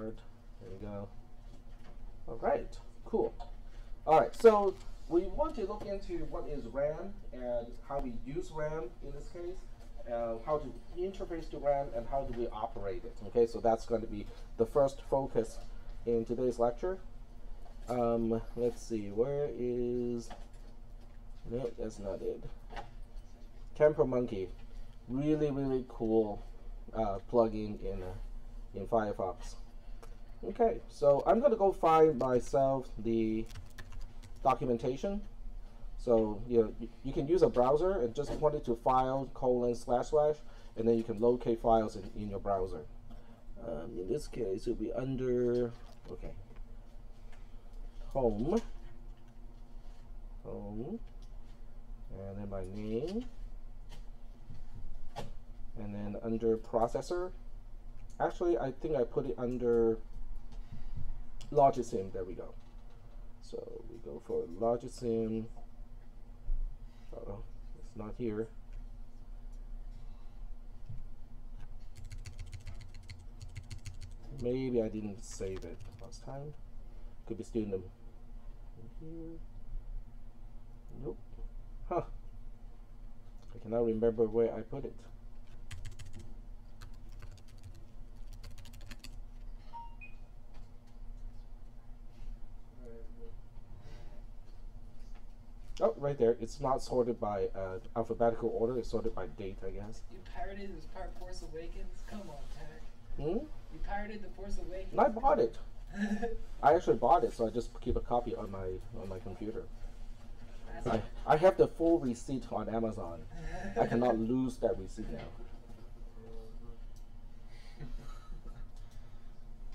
There you go. All right, cool. All right, so we want to look into what is RAM and how we use RAM in this case, how to interface to RAM, and how do we operate it. Okay, so that's going to be the first focus in today's lecture. Let's see, where is, no, that's not it. Camper Monkey, really cool plugin in Firefox. Okay, so I'm going to go find myself the documentation. So you can use a browser and just point it to file : / and then you can locate files in your browser. In this case, it will be under, okay, home, and then my name, and then under processor. Actually, I think I put it under Logisim. There we go. So we go for Logisim. Uh-oh, it's not here. Maybe I didn't save it last time. Could be still in here. Nope. Huh. I cannot remember where I put it. Oh, right there. It's not sorted by alphabetical order. It's sorted by date, I guess. You pirated this part Force Awakens? Come on, Tech. Hmm? You pirated the Force Awakens? I bought it. I actually bought it, so I just keep a copy on my computer. I have the full receipt on Amazon. I cannot lose that receipt now.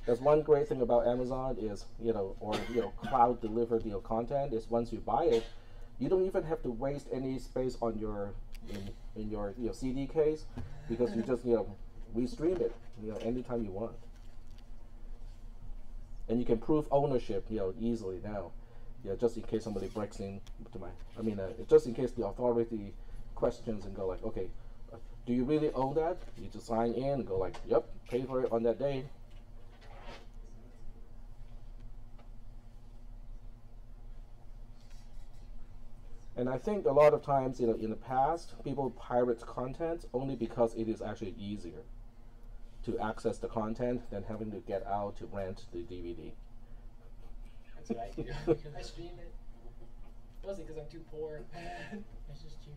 There's one great thing about Amazon is, cloud delivered content is once you buy it, you don't even have to waste any space on your in your CD case, because you just restream it anytime you want, and you can prove ownership easily now, just in case somebody breaks in to my, just in case the authority questions and go like, okay, do you really own that? You just sign in and go like, yep, pay for it on that day. And I think a lot of times, in the past, people pirate content only because it is actually easier to access the content than having to get out to rent the DVD. That's what I do. I stream it. Mostly because I'm too poor. It's just cheaper.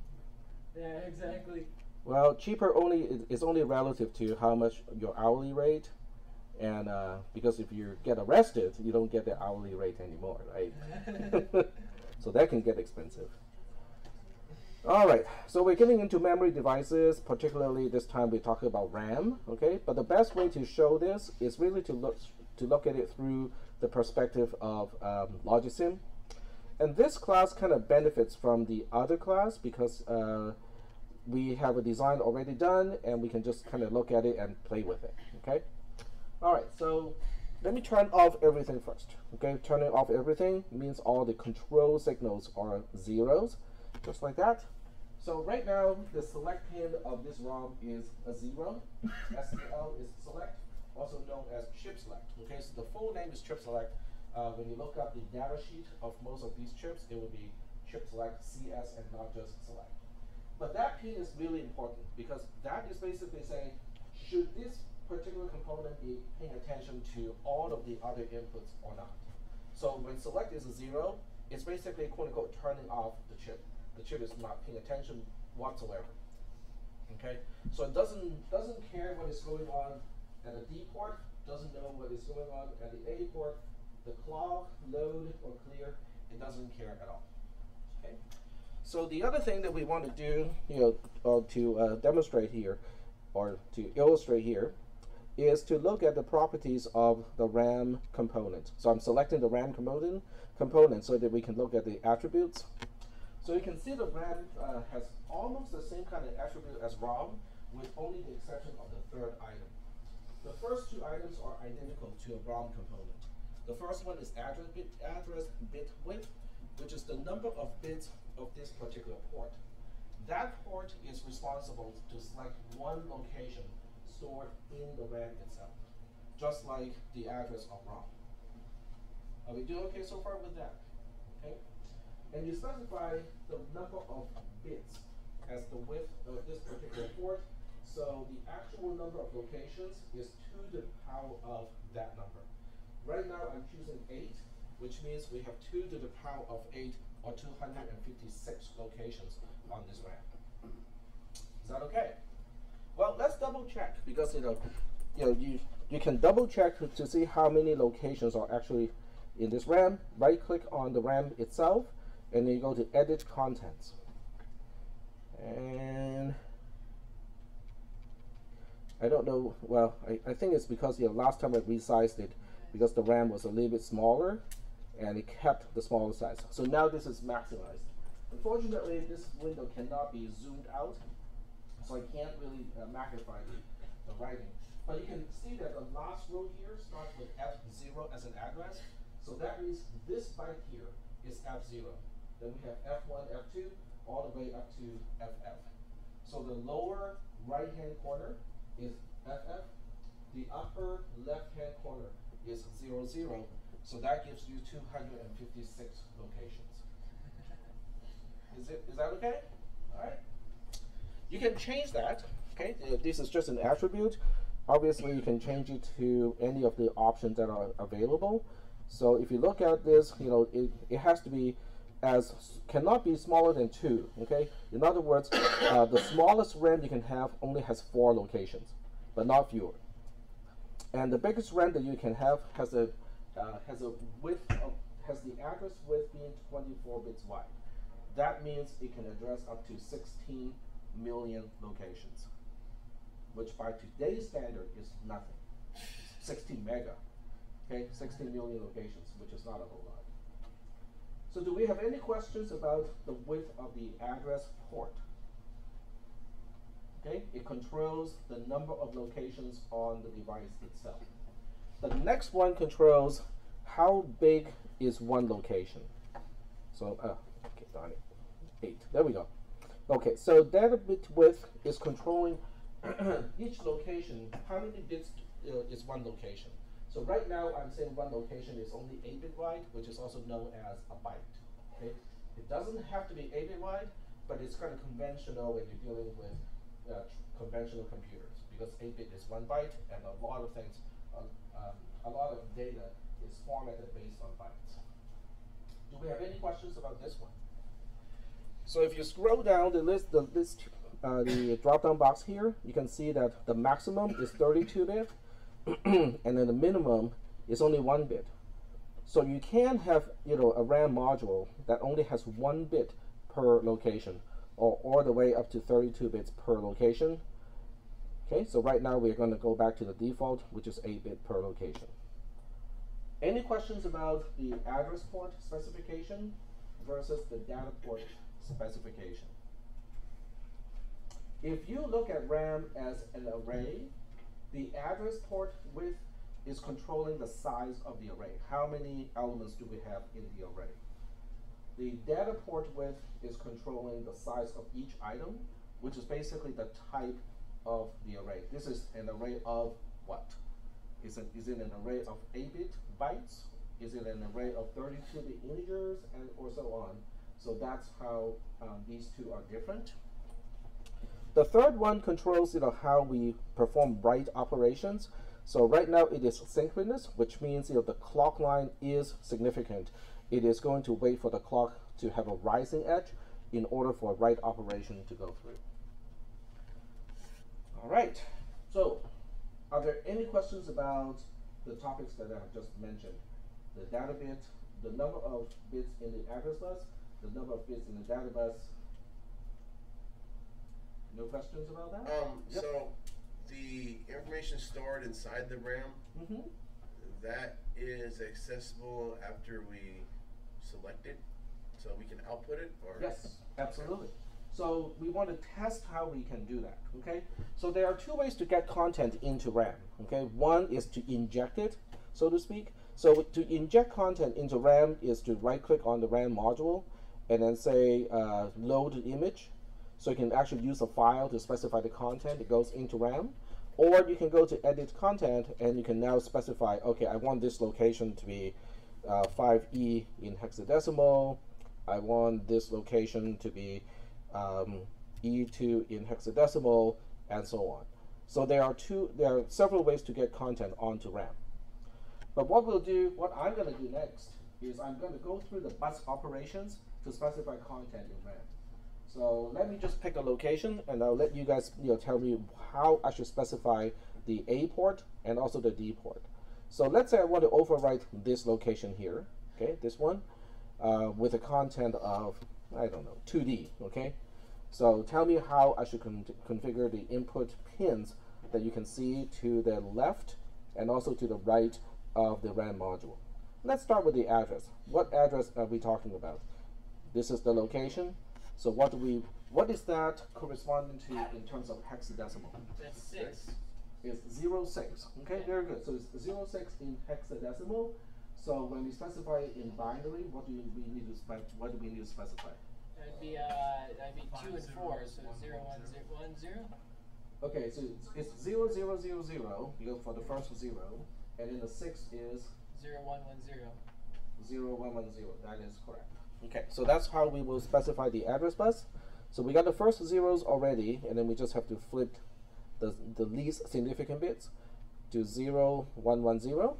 Yeah, exactly. Well, cheaper is only relative to how much your hourly rate, and because if you get arrested, you don't get the hourly rate anymore, right? So that can get expensive. All right, so we're getting into memory devices, particularly this time we're talking about RAM, okay? But the best way to show this is really to look at it through the perspective of Logisim. And this class kind of benefits from the other class because we have a design already done and we can just kind of look at it and play with it, okay? All right, so let me turn off everything first, okay? Turning off everything means all the control signals are zeros, just like that. So right now, the select pin of this ROM is a 0. SEL is select, also known as chip select. Okay, so the full name is chip select. When you look up the data sheet of most of these chips, it will be chip select CS and not just select. But that pin is really important because that is basically saying, should this particular component be paying attention to all of the other inputs or not? So when select is a 0, it's basically quote unquote turning off the chip. The chip is not paying attention whatsoever. Okay, so it doesn't care what is going on at the D port, doesn't know what is going on at the A port, the clock, load, or clear. It doesn't care at all. Okay. So the other thing that we want to do, to demonstrate here, or to illustrate here, is to look at the properties of the RAM component. So I'm selecting the RAM component so that we can look at the attributes. So you can see the RAM has almost the same kind of attribute as ROM, with only the exception of the third item. The first two items are identical to a ROM component. The first one is address bit width, which is the number of bits of this particular port. That port is responsible to select one location stored in the RAM itself. just like the address of ROM. Are we doing okay so far with that? Okay. And you specify the number of bits as the width of this particular port. So the actual number of locations is 2 to the power of that number. Right now I'm choosing 8, which means we have 2 to the power of 8, or 256 locations on this RAM. Is that okay? Well, let's double check, because you can double check to see how many locations are actually in this RAM. Right click on the RAM itself, and then you go to Edit Contents. And I don't know, well, I think it's because last time I resized it, because the RAM was a little bit smaller, and it kept the smaller size. So now this is maximized. Unfortunately, this window cannot be zoomed out, so I can't really magnify the writing. But you can see that the last row here starts with F0 as an address. So that means this byte here is F0. Then we have F1, F2, all the way up to FF. So the lower right-hand corner is FF. The upper left-hand corner is 00. So that gives you 256 locations. Is that okay? All right. You can change that. Okay. This is just an attribute. Obviously, you can change it to any of the options that are available. So if you look at this, it has to be cannot be smaller than 2. Okay. In other words, the smallest RAM you can have only has 4 locations, but not fewer. And the biggest RAM that you can have has the address width being 24 bits wide. That means it can address up to 16 million locations, which by today's standard is nothing. 16 mega, okay, 16 million locations, which is not a whole lot. So do we have any questions about the width of the address port? Okay, it controls the number of locations on the device itself. The next one controls how big is one location. So, okay, darn it, 8, there we go. Okay, so data bit width is controlling each location, how many bits is one location. So right now I'm saying one location is only 8-bit wide, which is also known as a byte. Okay? It doesn't have to be 8-bit wide, but it's kind of conventional when you're dealing with conventional computers, because 8-bit is 1 byte, and a lot of things, a lot of data is formatted based on bytes. Do we have any questions about this one? So if you scroll down the drop-down box here, you can see that the maximum is 32-bit, and then the minimum is only 1 bit. So you can have a RAM module that only has 1 bit per location, or all the way up to 32 bits per location. Okay, so right now we're going to go back to the default, which is 8-bit per location. Any questions about the address port specification versus the data port specification? If you look at RAM as an array, the address port width is controlling the size of the array. How many elements do we have in the array? The data port width is controlling the size of each item, which is basically the type of the array. This is an array of what? Is it an array of 8-bit bytes? Is it an array of 32-bit integers, and or so on? So that's how these two are different. The third one controls how we perform write operations. So right now it is synchronous, which means the clock line is significant. It is going to wait for the clock to have a rising edge in order for a write operation to go through. All right. So are there any questions about the topics that I've just mentioned? The data bit, the number of bits in the address bus, the number of bits in the data bus. No questions about that? Yep. So the information stored inside the RAM, that is accessible after we select it, so we can output it? Or? Yes, absolutely. So we want to test how we can do that, okay? So there are 2 ways to get content into RAM, okay? One is to inject it, so to speak. So to inject content into RAM is to right-click on the RAM module and then say load image. So you can actually use a file to specify the content that goes into RAM. Or you can go to edit content and you can now specify, okay, I want this location to be 5E in hexadecimal. I want this location to be E2 in hexadecimal, and so on. So there are several ways to get content onto RAM. But what I'm going to do next is I'm going to go through the bus operations to specify content in RAM. So let me just pick a location, and I'll let you guys tell me how I should specify the A port and also the D port. So let's say I want to overwrite this location here, okay, this one, with a content of, I don't know, 2D, okay? So tell me how I should configure the input pins that you can see to the left and also to the right of the RAM module. Let's start with the address. What address are we talking about? This is the location. So what is that corresponding to in terms of hexadecimal? That's 6. It's 06. Okay, very good. So it's 06 in hexadecimal. So when we specify it in binary, what do we need to specify? That'd be 2 and 4, so 0, 1, 0, 1, 0. Okay, so it's 0, 0, 0, 0, because for the first 0, and then the 6 is 0, 1, 1, 0. 0, 1, 1, 0. That is correct. Okay, so that's how we will specify the address bus. So we got the first zeros already, and then we just have to flip the least significant bits to 0, 1, 1, 0.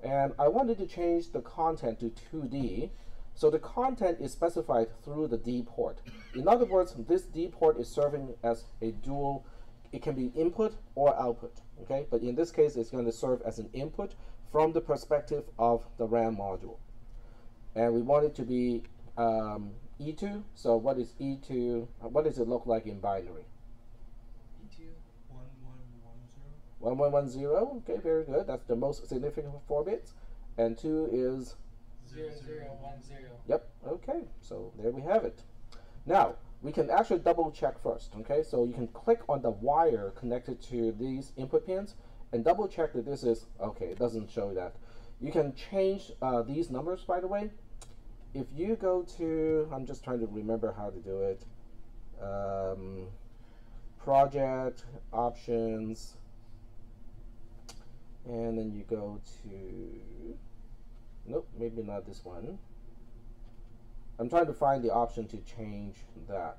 And I wanted to change the content to 2D. So the content is specified through the D port. In other words, this D port is serving as a dual, it can be input or output, okay? But in this case, it's going to serve as an input from the perspective of the RAM module. And we want it to be E2. So what is E2? What does it look like in binary? E2. 1110. Okay, very good. That's the most significant 4 bits. And 2 is 0, 0, 1, 0. Yep. Okay. So there we have it. Now we can actually double check first. Okay. So you can click on the wire connected to these input pins and double check that this is okay. It doesn't show that. You can change these numbers, by the way. If you go to, I'm just trying to remember how to do it. Project, options, and then you go to, nope, maybe not this one. I'm trying to find the option to change that.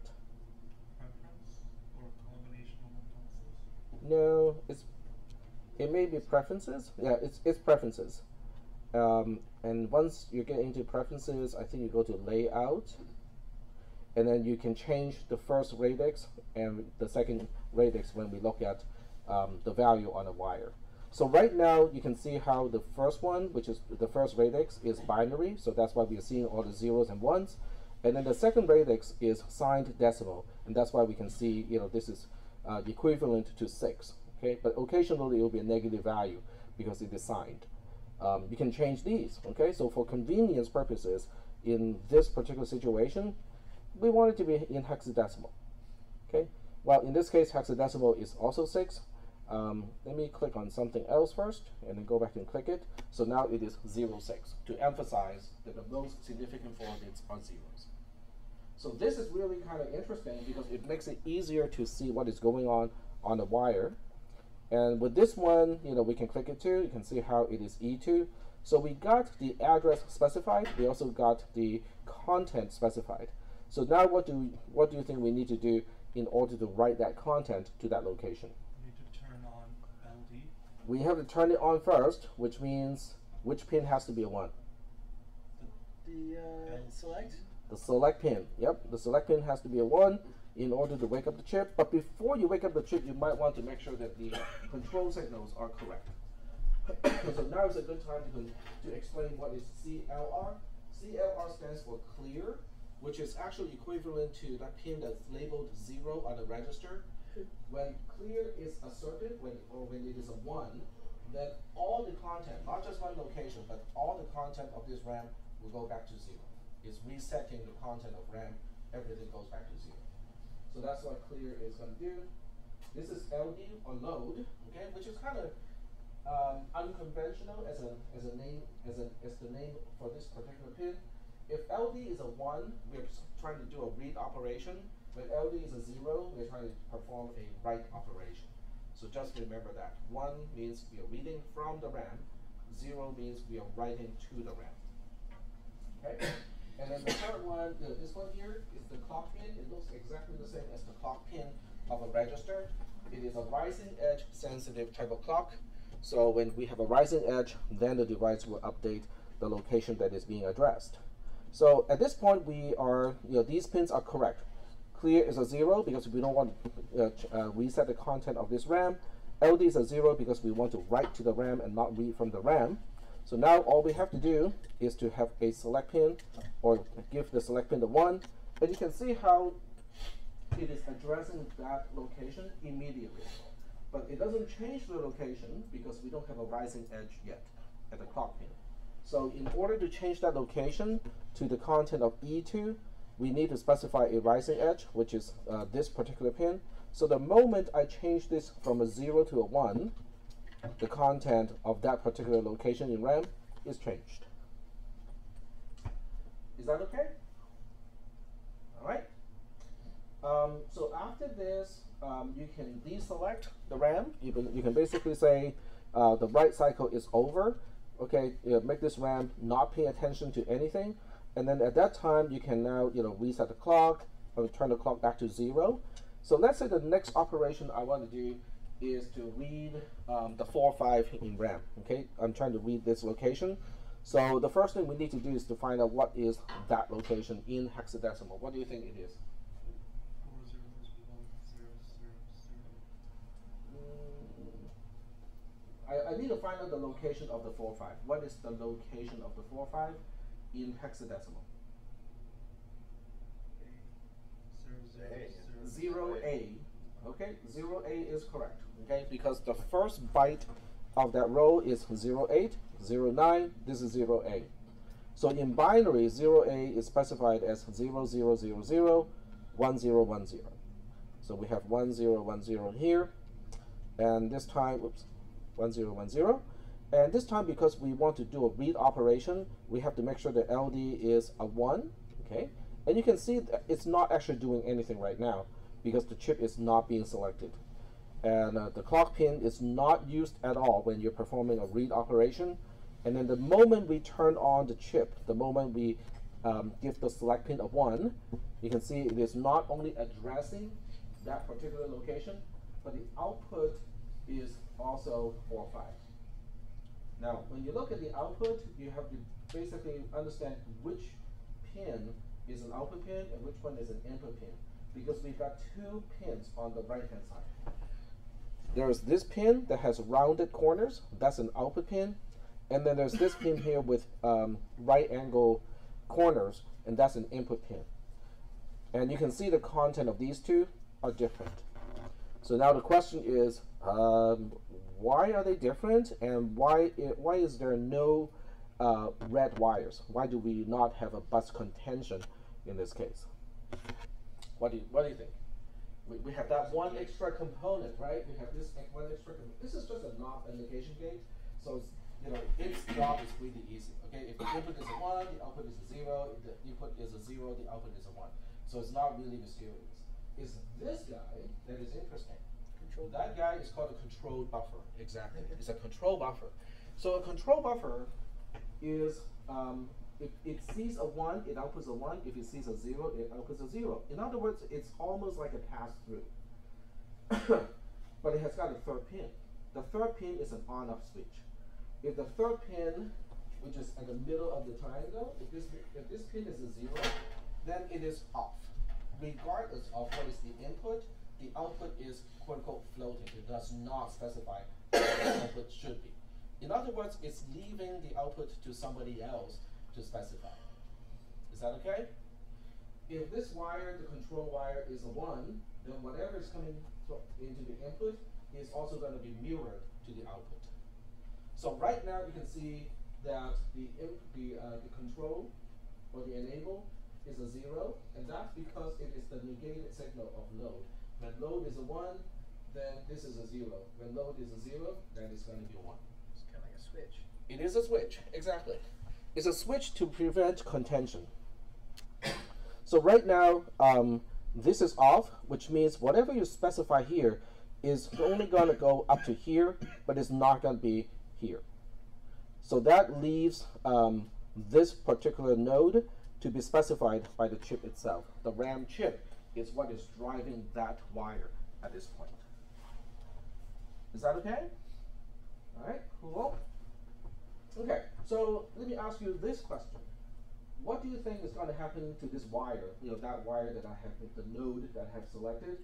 Preference or combination of preferences? No, it may be preferences. Yeah, it's preferences. And once you get into preferences, I think you go to layout, and then you can change the first radix and the second radix when we look at the value on a wire. So right now you can see how the first one, which is the first radix, is binary, so that's why we are seeing all the zeros and ones. And then the second radix is signed decimal, and that's why we can see, this is equivalent to 6. Okay, but occasionally it will be a negative value because it is signed. You can change these. Okay, so for convenience purposes, in this particular situation, we want it to be in hexadecimal. Okay, well in this case hexadecimal is also 6. Let me click on something else first and then go back and click it. So now it is 06 to emphasize that the most significant 4 bits are zeros. So this is really kind of interesting because it makes it easier to see what is going on the wire. And with this one, we can click it too. You can see how it is E2. So we got the address specified. We also got the content specified. So now what do you think we need to do in order to write that content to that location? We need to turn on LD. We have to turn it on first, which means which pin has to be a 1? The select? The select pin. Yep, the select pin has to be a 1 in order to wake up the chip. But before you wake up the chip, you might want to make sure that the control signals are correct. So now is a good time to explain what is CLR. CLR stands for clear, which is actually equivalent to that pin that's labeled 0 on the register. When clear is asserted, when it is a 1, then all the content, not just one location, but all the content of this RAM will go back to 0. It's resetting the content of RAM, everything goes back to 0. So that's what clear is going to do. This is LD or load, okay, which is kind of unconventional as the name for this particular pin. If LD is a 1, we're trying to do a read operation. When LD is a 0, we're trying to perform a write operation. So just remember that. 1 means we are reading from the RAM. 0 means we are writing to the RAM. Okay? And then the third one, this one here, is the clock pin. It looks exactly the same as the clock pin of a register. It is a rising edge sensitive type of clock. So when we have a rising edge, then the device will update the location that is being addressed. So at this point, we are, these pins are correct. Clear is a 0 because we don't want to reset the content of this RAM. LD is a 0 because we want to write to the RAM and not read from the RAM. So now all we have to do is to have a select pin, or give the select pin the 1. And you can see how it is addressing that location immediately. But it doesn't change the location because we don't have a rising edge yet at the clock pin. So in order to change that location to the content of E2, we need to specify a rising edge, which is this particular pin. So the moment I change this from a 0 to a 1, the content of that particular location in RAM is changed. Is that okay? All right. So after this, you can deselect the RAM. You can basically say the write cycle is over. Okay, make this RAM not pay attention to anything. And then at that time, you can now reset the clock or turn the clock back to 0. So let's say the next operation I want to do is to read the 4-5 in RAM. Okay, I'm trying to read this location. So the first thing we need to do is to find out what is that location in hexadecimal. What do you think it is? 4 0 0 0. I need to find out the location of the 4-5. What is the location of the 4-5 in hexadecimal? 0A. Okay, 0A is correct. Okay, because the first byte of that row is 08, 09. This is 0A. So in binary, 0A is specified as 0000 1010. So we have 1010 here, and this time, whoops, 1010. And this time, because we want to do a read operation, we have to make sure the LD is a 1. Okay, and you can see that it's not actually doing anything right now because the chip is not being selected. And the clock pin is not used at all when you're performing a read operation. And then the moment we turn on the chip, the moment we give the select pin a 1, you can see it is not only addressing that particular location, but the output is also 4-5. Now, when you look at the output, you have to basically understand which pin is an output pin and which one is an input pin, because we've got 2 pins on the right-hand side. There's this pin that has rounded corners, that's an output pin, and then there's this pin here with right angle corners, and that's an input pin. And you can see the content of these 2 are different. So now the question is, why are they different, and why is there no red wires? Why do we not have a bus contention in this case? What do you think? We have that one extra component, right? We have this one extra component. This is just a knob indication gate, so its job is really easy. Okay, if the input is a 1, the output is a 0. If the input is a 0, the output is a 1. So it's not really mysterious. It's this guy that is interesting. That guy is called a control buffer. Exactly. It's a control buffer. So a control buffer is, if it sees a 1, it outputs a 1. If it sees a 0, it outputs a 0. In other words, it's almost like a pass-through. But it has got a third pin. The third pin is an on-off switch. If the third pin, which is at the middle of the triangle, if this pin is a 0, then it is off. Regardless of what is the input, the output is quote-unquote floating. It does not specify what the output should be. In other words, it's leaving the output to somebody else to specify. Is that okay? If this wire, the control wire, is a 1, then whatever is coming into the input is also going to be mirrored to the output. So right now you can see that the control or the enable is a 0, and that's because it is the negated signal of load. When load is a 1, then this is a 0. When load is a 0, then it's going to be a 1. It's kind of like a switch. It is a switch, exactly. It's a switch to prevent contention. So right now, this is off, which means whatever you specify here is only going to go up to here, but it's not going to be here. So that leaves this particular node to be specified by the chip itself. The RAM chip is what is driving that wire at this point. Is that okay? All right, cool. Okay, so let me ask you this question. What do you think is going to happen to this wire, that wire that I have, the node that I have selected,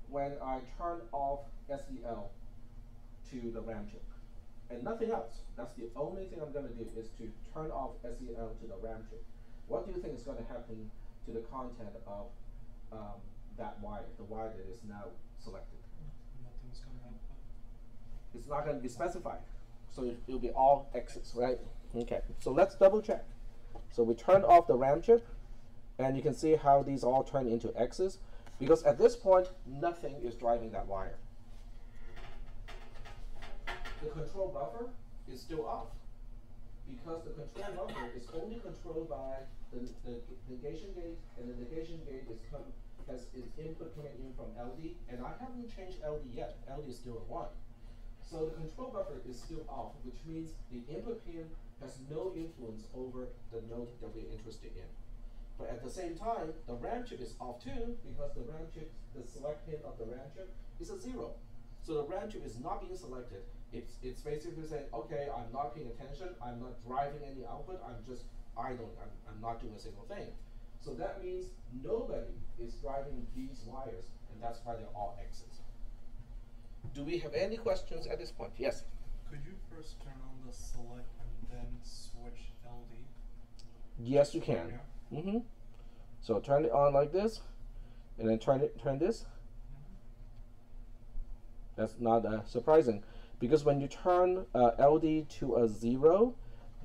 when I turn off SEL to the RAM chip? And nothing else. That's the only thing I'm going to do is to turn off SEL to the RAM chip. What do you think is going to happen to the content of that wire, the wire that is now selected? Nothing's going to happen. It's not going to be specified. So it'll be all X's, right? Okay, so let's double check. So we turn off the RAM chip, and you can see how these all turn into X's, because at this point, nothing is driving that wire. The control buffer is still off, because the control buffer is only controlled by the negation gate, and the negation gate has its input coming in from LD, and I haven't changed LD yet. LD is still a 1. So the control buffer is still off, which means the input pin has no influence over the node that we're interested in. But at the same time, the RAM chip is off too, because the RAM chip, the select pin of the RAM chip is a 0. So the RAM chip is not being selected. It's basically saying, okay, I'm not paying attention, I'm not driving any output, I'm just idling, I'm not doing a single thing. So that means nobody is driving these wires, and that's why they're all X's. Do we have any questions at this point? Yes? Could you first turn on the select and then switch LD? Yes, you can. Yeah. So turn it on like this, and then turn this. That's not surprising, because when you turn LD to a 0,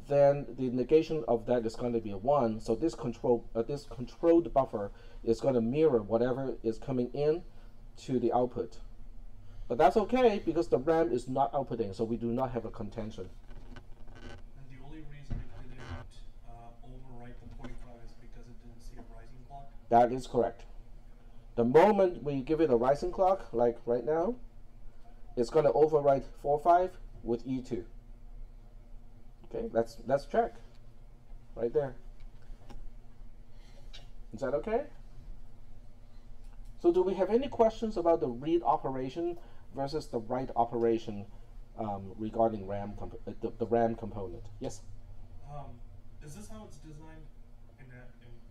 then the negation of that is going to be a 1. So this controlled buffer is going to mirror whatever is coming in to the output. But that's okay, because the RAM is not outputting, so we do not have a contention. And the only reason it didn't overwrite the 45 is because it didn't see a rising clock? That is correct. The moment we give it a rising clock, like right now, it's going to overwrite 45 with E2. Okay, let's check. Right there. Is that okay? So do we have any questions about the read operation versus the write operation regarding RAM the RAM component? Yes? Is this how it's designed in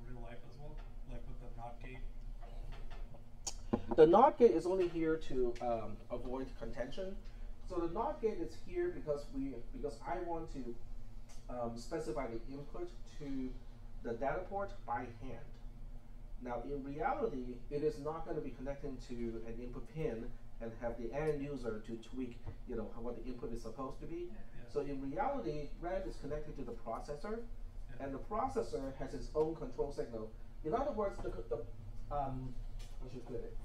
real life as well? Like with the NOT gate? The NOT gate is only here to avoid contention. So the NOT gate is here because I want to specify the input to the data port by hand. Now, in reality, it is not going to be connecting to an input pin and have the end user to tweak, what the input is supposed to be. Yeah. So in reality, RAM is connected to the processor, and the processor has its own control signal. In other words, how should I put it?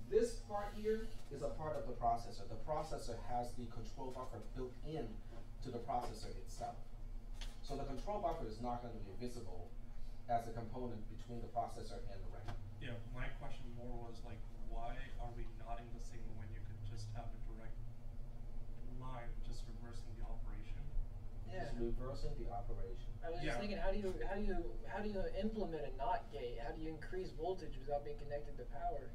This part here is a part of the processor. The processor has the control buffer built in to the processor itself. So the control buffer is not going to be visible as a component between the processor and the RAM. Yeah, my question more was like, why are we knotting the signal when you could just have a direct line just reversing the operation? Yeah. Just reversing the operation. I was just thinking, how do you implement a NOT gate? How do you increase voltage without being connected to power?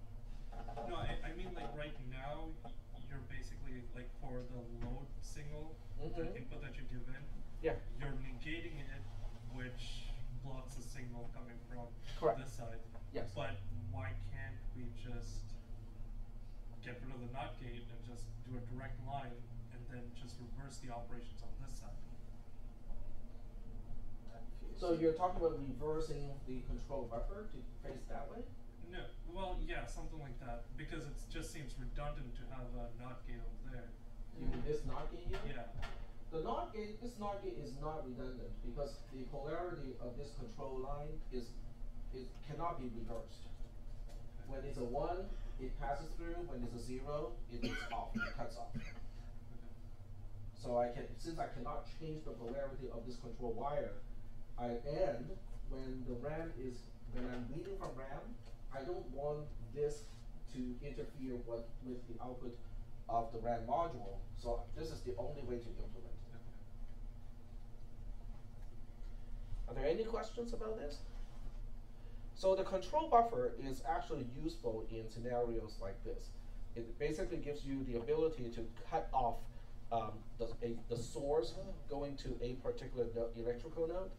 No, I mean like right now, you're basically like for the load signal, the input that you give in, you're negating it, which blocks the signal coming from this side. Yes. But why can't we just get rid of the NOT gate and just do a direct line and then just reverse the operations on this side? So you're talking about reversing the control buffer to face that way? No, well, yeah, something like that, because it just seems redundant to have a NOT gate over there. You mean this NOT gate here? Yeah. This NOT gate is not redundant, because the polarity of this control line it cannot be reversed. When it's a 1, it passes through. When it's a 0, it is off. It cuts off. So since I cannot change the polarity of this control wire, when I'm reading from RAM, I don't want this to interfere with the output of the RAM module. So this is the only way to implement it. Are there any questions about this? So the control buffer is actually useful in scenarios like this. It basically gives you the ability to cut off the source going to a particular electrical node.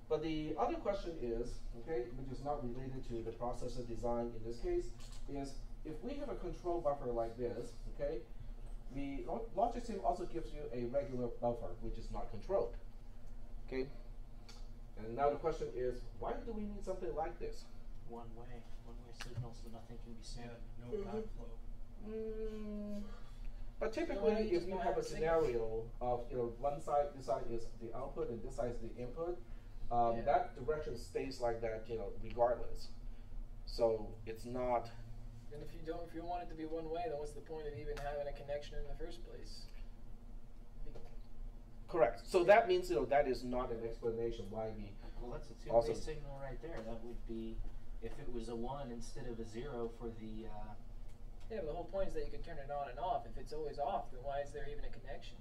But the other question is, okay, which is not related to the processor design in this case, is if we have a control buffer like this, okay, the logic sim also gives you a regular buffer which is not controlled. Okay? And now the question is, why do we need something like this? One-way signal, so nothing can be sent. Yeah, no backflow. But typically, if you have a scenario of one side, this side is the output and this side is the input, that direction stays like that, regardless. So it's not. And if you want it to be one way, then what's the point of even having a connection in the first place? Correct. So that means that is not an explanation why we. Well, that's a two-way signal right there. That would be if it was a 1 instead of a 0 for the. Yeah, but the whole point is that you can turn it on and off. If it's always off, then why is there even a connection?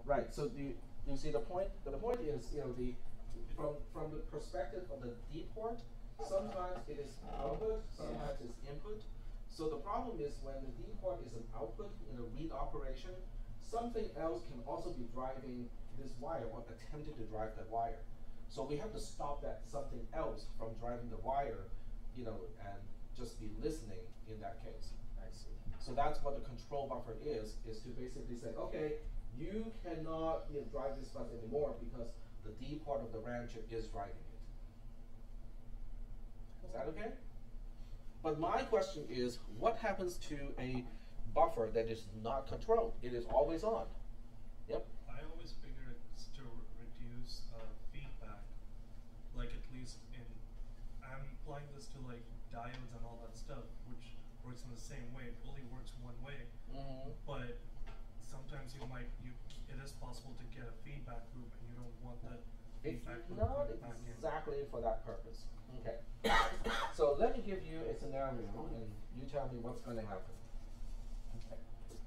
Right. So do you see the point? The point is from the perspective of the D port, sometimes it is output, sometimes it's input. So the problem is when the D port is an output in a read operation, something else can also be driving this wire or attempting to drive that wire. So we have to stop that something else from driving the wire, and just be listening in that case. I see. So that's what the control buffer is to basically say, okay, you cannot drive this bus anymore because the D part of the RAM chip is driving it. Is that okay? But my question is, what happens to a buffer that is not controlled? It is always on. Yep. I always figure it's to reduce feedback. Like at least I'm applying this to like diodes and all that stuff, which works in the same way. It only works one way. But sometimes it is possible to get a feedback loop, and you don't want that feedback loop. Not exactly for that purpose. Okay. So let me give you a scenario, and you tell me what's going to happen. Okay.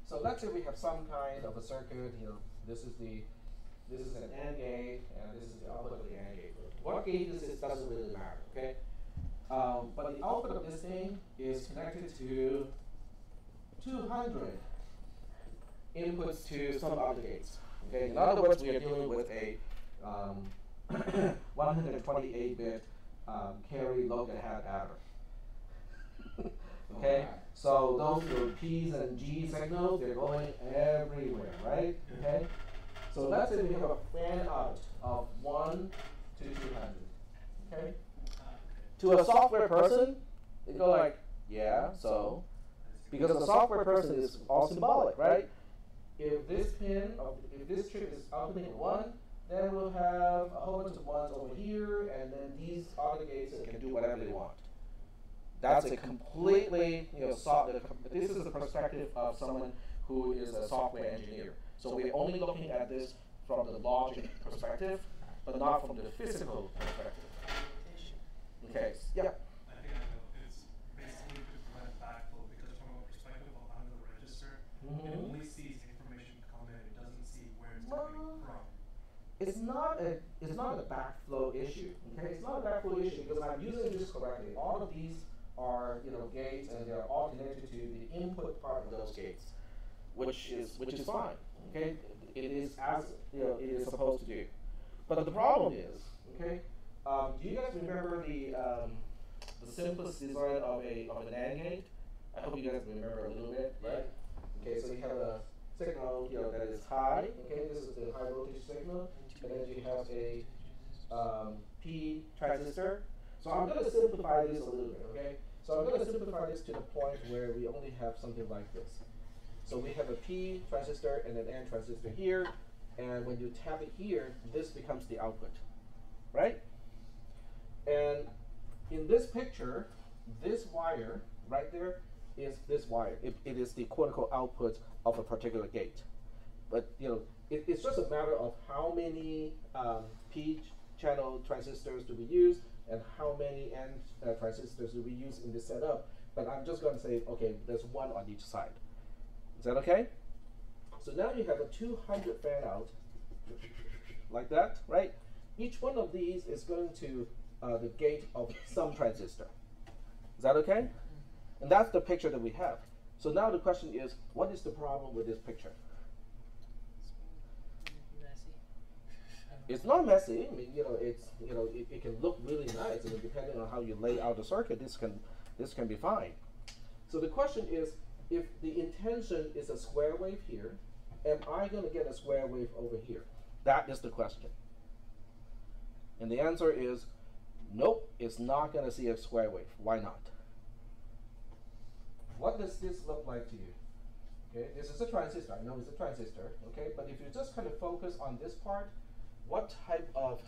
So let's say we have some kind of a circuit. This is an AND gate, and this is the output of the AND gate. What gate this is doesn't really matter. Okay. But the output of this thing is connected to 200 inputs to some other gates. Okay. In other words, we are dealing with a 128-bit carry look ahead adder. Okay. So those P's and G signals, they're going everywhere, right? Okay. So let's say we have a fan out of 1 to 200. Okay. To a software person, they go like, yeah, so, because the software person is all symbolic, right? If this chip is outputting a 1, then we'll have a whole bunch of 1s over here, and then these other gates can do whatever they want. That's a completely, this is the perspective of someone who is a software engineer. So we're only looking at this from the logic perspective, but not from the physical perspective. Okay. Yeah. I think I know. It's basically to prevent backflow because from a perspective of under the register, it only sees information come in. It doesn't see where it's coming from. It's not a backflow issue. Okay, it's not a backflow issue because I'm using this correctly. All of these are gates, and they're all connected to the input part of those gates, which is fine. Okay, it is as it is supposed to do. But the problem is, okay. Do you guys remember the simplest design of an AND gate? I hope you guys remember a little bit, right? Okay, so you have a signal that is high. Okay, this is the high voltage signal, and then you have a P transistor. So I'm going to simplify this a little bit. Okay, so I'm going to simplify this to the point where we only have something like this. So we have a P transistor and an N transistor here, and when you tap it here, this becomes the output, right? And in this picture, this wire right there is this wire. It is the quote-unquote output of a particular gate. But it's just a matter of how many P-channel transistors do we use and how many N transistors do we use in this setup. But I'm just going to say, okay, there's one on each side. Is that okay? So now you have a 200 fan out, like that, right? Each one of these is going to the gate of some transistor. Is that okay? And that's the picture that we have. So now the question is, what is the problem with this picture? Messy. It's not messy. I mean, it can look really nice. I mean, depending on how you lay out the circuit, this can be fine. So the question is, if the intention is a square wave here, am I going to get a square wave over here? That is the question. And the answer is, nope, it's not going to see a square wave. Why not? What does this look like to you? Okay, this is a transistor. I know it's a transistor. Okay, but if you just kind of focus on this part, what type of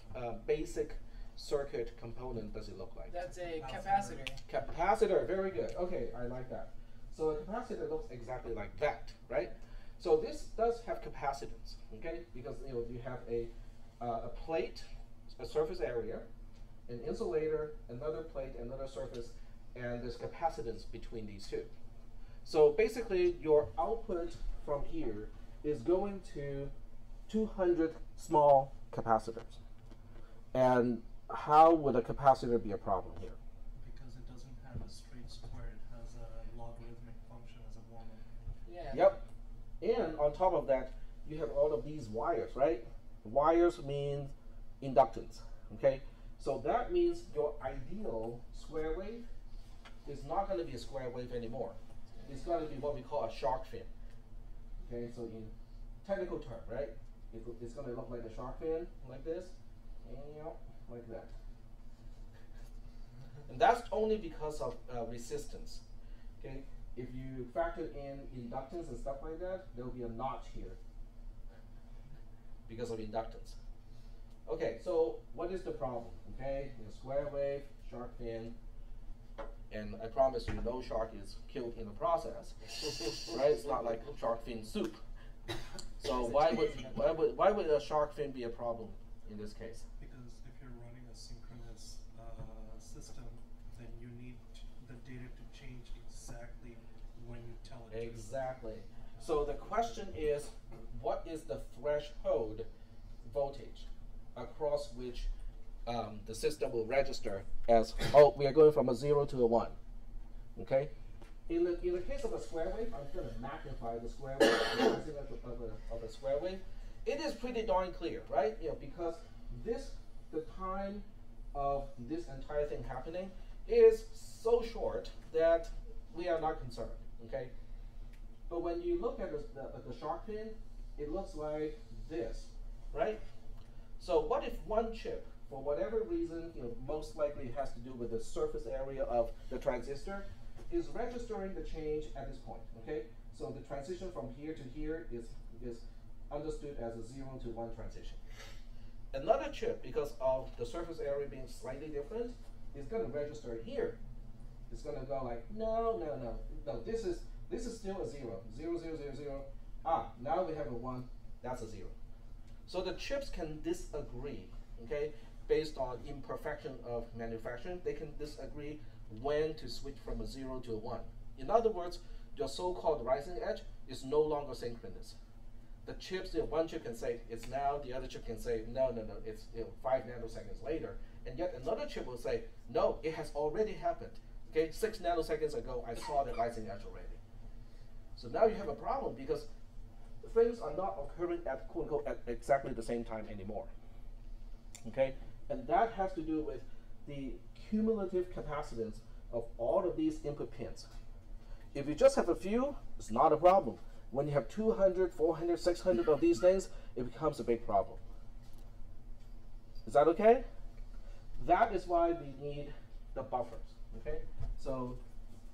basic circuit component does it look like? That's a capacitor. Capacitor, very good. Okay, I like that. So a capacitor looks exactly like that, right? So this does have capacitance, okay? Because you have a plate, a surface area, an insulator, another plate, another surface, and there's capacitance between these two. So basically, your output from here is going to 200 small capacitors. And how would a capacitor be a problem here? Because it doesn't have a straight square, it has a logarithmic function as a warm-up. Yeah. Yep. And on top of that, you have all of these wires, right? Wires mean inductance, okay? So that means your ideal square wave is not going to be a square wave anymore. It's going to be what we call a shark fin. Okay, so in technical term, right? It's going to look like a shark fin, like this, and like that. And that's only because of resistance. Okay, if you factor in inductance and stuff like that, there will be a notch here because of inductance. Okay, so what is the problem? Okay, the square wave, shark fin, and I promise you, no shark is killed in the process, right? It's not like shark fin soup. So why would a shark fin be a problem in this case? Because if you're running a synchronous system, then you need the data to change exactly when you tell it to. Exactly. So the question is, what is the threshold voltage across which the system will register as, oh, we are going from a 0 to a 1, okay? In the case of a square wave, I'm going to magnify the square wave of a square wave. It is pretty darn clear, right? Because the time of this entire thing happening is so short that we are not concerned, okay? But when you look at the shark fin, it looks like this, right? So what if one chip, for whatever reason, most likely it has to do with the surface area of the transistor, is registering the change at this point, okay? So the transition from here to here is understood as a 0 to 1 transition. Another chip, because of the surface area being slightly different, is going to register here. It's going to go like, no, this is still a 0, 0, 0, 0, 0. Ah, now we have a 1, that's a 0. So the chips can disagree, okay? Based on imperfection of manufacturing, they can disagree when to switch from a 0 to a 1. In other words, your so-called rising edge is no longer synchronous. The chips, one chip can say it's now, the other chip can say no, it's 5 nanoseconds later, and yet another chip will say no, it has already happened. Okay, 6 nanoseconds ago, I saw the rising edge already. So now you have a problem because things are not occurring at quote unquote at exactly the same time anymore. Okay, and that has to do with the cumulative capacitance of all of these input pins. If you just have a few, it's not a problem. When you have 200, 400, 600 of these things, it becomes a big problem. Is that okay? That is why we need the buffers, okay? So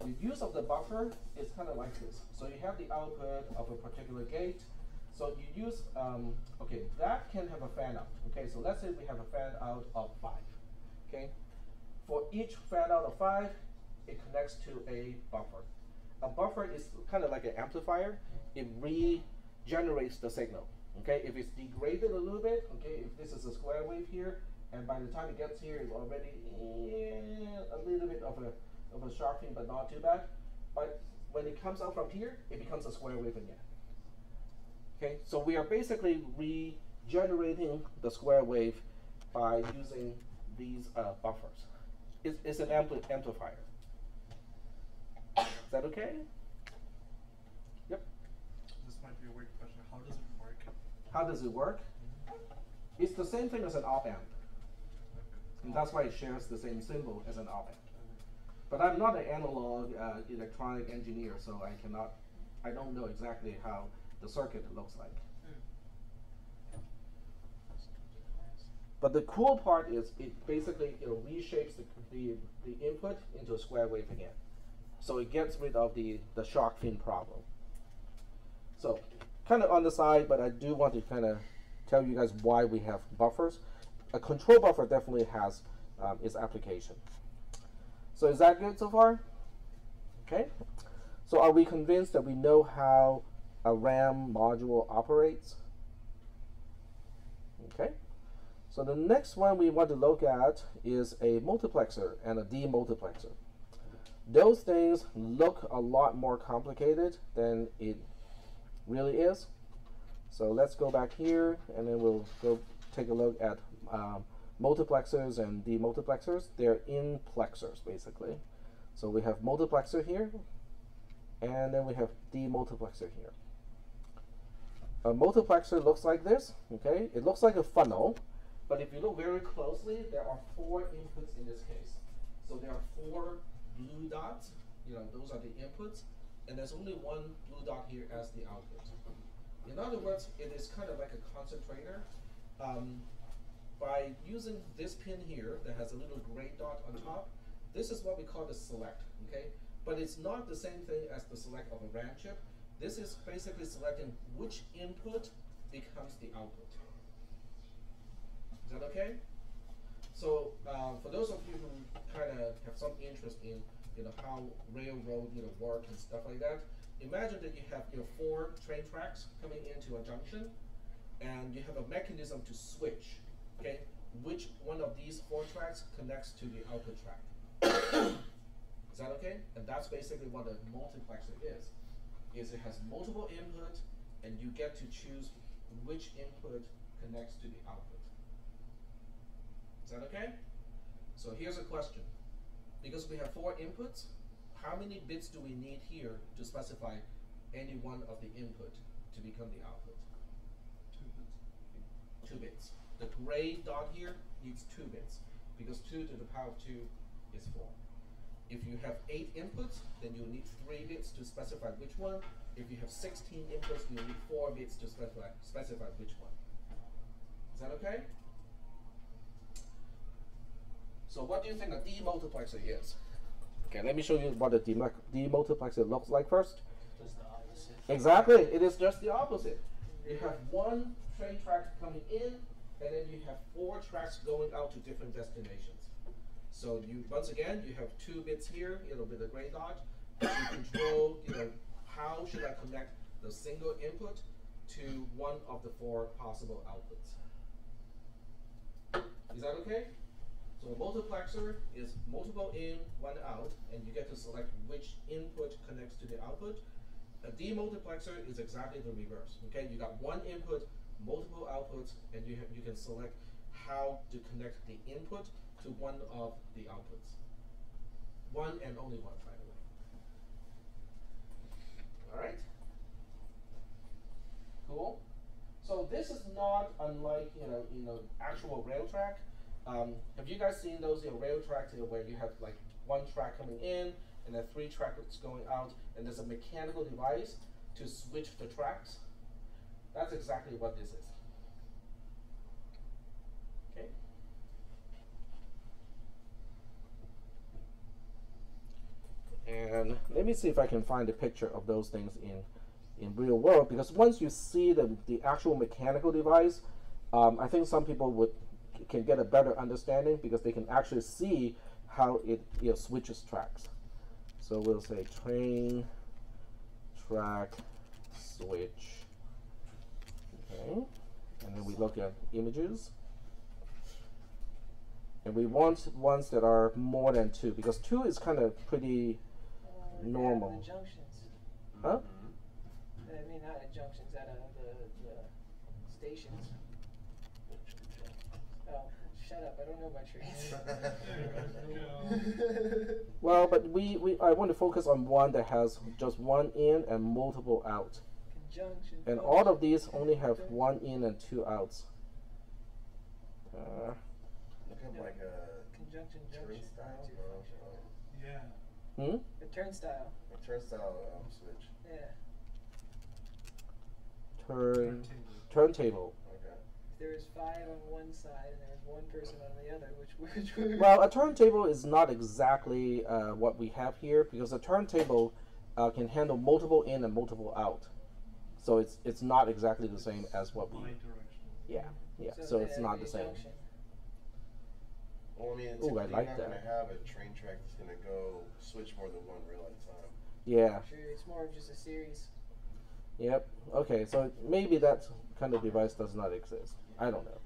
the use of the buffer is kind of like this. So you have the output of a particular gate. So you use, okay, that can have a fan out. Okay, so let's say we have a fan out of 5, okay? For each fan out of 5, it connects to a buffer. A buffer is kind of like an amplifier. It regenerates the signal. Okay, if it's degraded a little bit, okay, if this is a square wave here, and by the time it gets here, it's already a little bit of a sharp thing, but not too bad. But when it comes out from here, it becomes a square wave again. Okay, so we are basically regenerating the square wave by using these buffers. It's an amplifier. Is that okay? Yep. This might be a weird question. How does it work? How does it work? It's the same thing as an op amp. And that's why it shares the same symbol as an op amp. But I'm not an analog electronic engineer, so I don't know exactly how the circuit looks like. But the cool part is it basically reshapes the input into a square wave again. So it gets rid of the shark fin problem. So kind of on the side, but I do want to kind of tell you guys why we have buffers. A control buffer definitely has its application. So is that good so far? Okay. So are we convinced that we know how a RAM module operates? Okay. So the next one we want to look at is a multiplexer and a demultiplexer. Those things look a lot more complicated than it really is. So let's go back here and then we'll go take a look at multiplexers and demultiplexers. They're in plexers basically. So we have multiplexer here and then we have demultiplexer here. A multiplexer looks like this, okay? It looks like a funnel, but if you look very closely, there are 4 inputs in this case. So there are 4 blue dots, those are the inputs, and there's only 1 blue dot here as the output. In other words, it is kind of like a concentrator. By using this pin here that has a little gray dot on top, this is what we call the select, okay? But it's not the same thing as the select of a RAM chip. This is basically selecting which input becomes the output. Is that okay? So for those of you who kind of have some interest in how railroad work and stuff like that, imagine that you have 4 train tracks coming into a junction, and you have a mechanism to switch, okay, which one of these 4 tracks connects to the output track. Is that okay? And that's basically what a multiplexer is it has multiple input, and you get to choose which input connects to the output. Is that okay? So here's a question. Because we have 4 inputs, how many bits do we need here to specify any one of the input to become the output? 2 bits. 2 bits. The gray dot here needs 2 bits, because 2 to the power of 2 is 4. If you have 8 inputs, then you need 3 bits to specify which one. If you have 16 inputs, you need 4 bits to specify which one. Is that okay? So what do you think a demultiplexer is? Okay, let me show you what a demultiplexer looks like first. Just the opposite. Exactly, it is just the opposite. You have 1 train track coming in, and then you have 4 tracks going out to different destinations. So once again, you have 2 bits here, with a gray dot. You control, how should I connect the single input to one of the 4 possible outputs. Is that okay? So a multiplexer is multiple in, 1 out, and you get to select which input connects to the output. A demultiplexer is exactly the reverse. Okay, you got 1 input, multiple outputs, and you can select how to connect the input to one of the outputs. 1 and only 1, by the way. All right. Cool. So this is not unlike actual rail track. Have you guys seen those rail tracks where you have like 1 track coming in and then 3 tracks going out, and there's a mechanical device to switch the tracks? That's exactly what this is. Okay. And let me see if I can find a picture of those things in real world, because once you see the actual mechanical device, I think some people can get a better understanding, because they can actually see how it switches tracks. So we'll say train track switch. Okay, and then we look at images, and we want ones that are more than 2, because 2 is kind of pretty normal. The junctions. Huh? I mean, not at junctions, at the stations. Oh, shut up! I don't know about trains. Well, but I want to focus on one that has just one in and multiple out. Conjunction. And all of these only have one in and two outs. Look at like a conjunction turnstile. Yeah. Hmm? A turnstile. A turnstile switch. Yeah. Turntable. Okay. If there was 5 on one side and there was one person on the other, which Well, a turntable is not exactly what we have here, because a turntable can handle multiple in and multiple out. So it's not exactly the same as what we. Yeah. So it's not the same. junction. Well, I mean, Ooh, I typically like you're not that. going to have a train track that's going to go switch more than one rail at a time. Yeah. Sure, it's more of just a series. Yep. Okay. So maybe that kind of device does not exist. I don't know.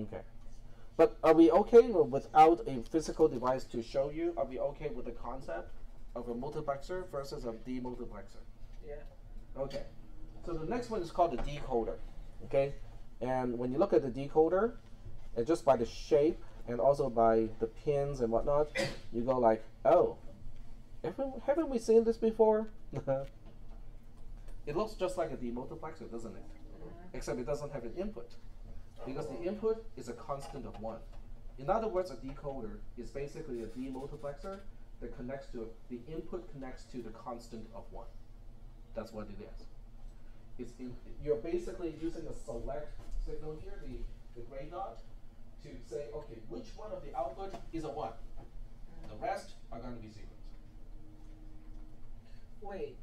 Okay. But are we okay without a physical device to show you? Are we okay with the concept of a multiplexer versus a demultiplexer? Yeah. Okay. So the next one is called the decoder. Okay. And when you look at the decoder, and just by the shape and also by the pins and whatnot, you go like, oh, haven't we seen this before? It looks just like a demultiplexer, doesn't it? Except it doesn't have an input, because the input is a constant of 1. In other words, a decoder is basically a demultiplexer that connects to the input connects to the constant of 1. That's what it is. You're basically using a select signal here, the gray dot, to say, okay, which one of the output is a 1? The rest are going to be zeros. Wait.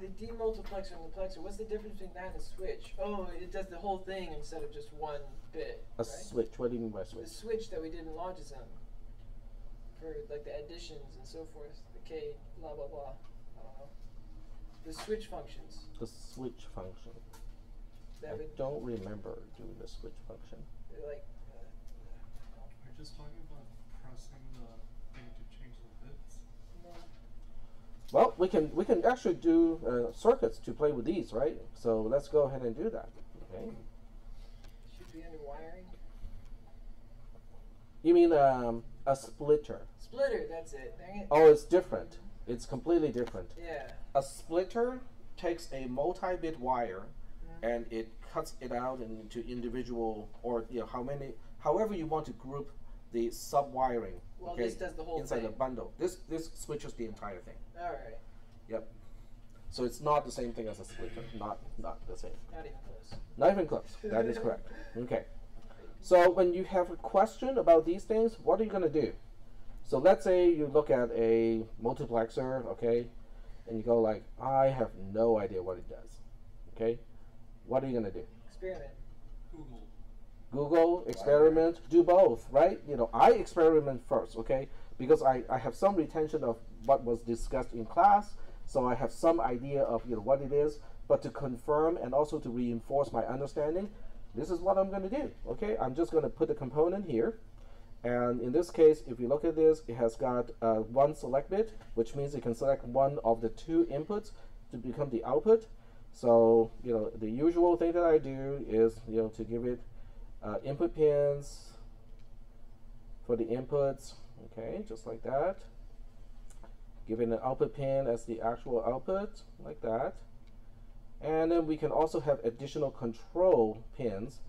The demultiplexer and the plexer, what's the difference between that and a switch? Oh, it does the whole thing instead of just one bit. A right? switch. What do you mean by switch? The switch that we did in Logism for like the additions and so forth, the K, blah blah blah. I don't know. The switch functions. The switch function. That I would don't remember doing the switch function. like. We're just talking about pressing the thing to change the bits. No. Well, we can actually do circuits to play with these, right? So let's go ahead and do that. Okay. Should be under wiring. You mean a splitter? Splitter, that's it. Dang it. Oh, it's different. It's completely different. Yeah. A splitter takes a multi-bit wire and it cuts it out into individual, or however you want to group the sub-wiring. Well, okay, this does the whole inside thing. the bundle. This switches the entire thing. All right. Yep. So it's not the same thing as a splitter. Not the same. Not even close. Not even close. That is correct. Okay. So when you have a question about these things, what are you going to do? So let's say you look at a multiplexer, okay, and you go like, I have no idea what it does. Okay. What are you going to do? Experiment. Google, experiment, do both, right? I experiment first, okay? Because I have some retention of what was discussed in class, so I have some idea of what it is, but to confirm and also to reinforce my understanding, this is what I'm going to do, okay? I'm just going to put the component here, and in this case, if you look at this, it has got one select bit, which means it can select one of the 2 inputs to become the output. So, the usual thing that I do is, to give it input pins for the inputs, okay, just like that. Give it an output pin as the actual output, like that. And then we can also have additional control pins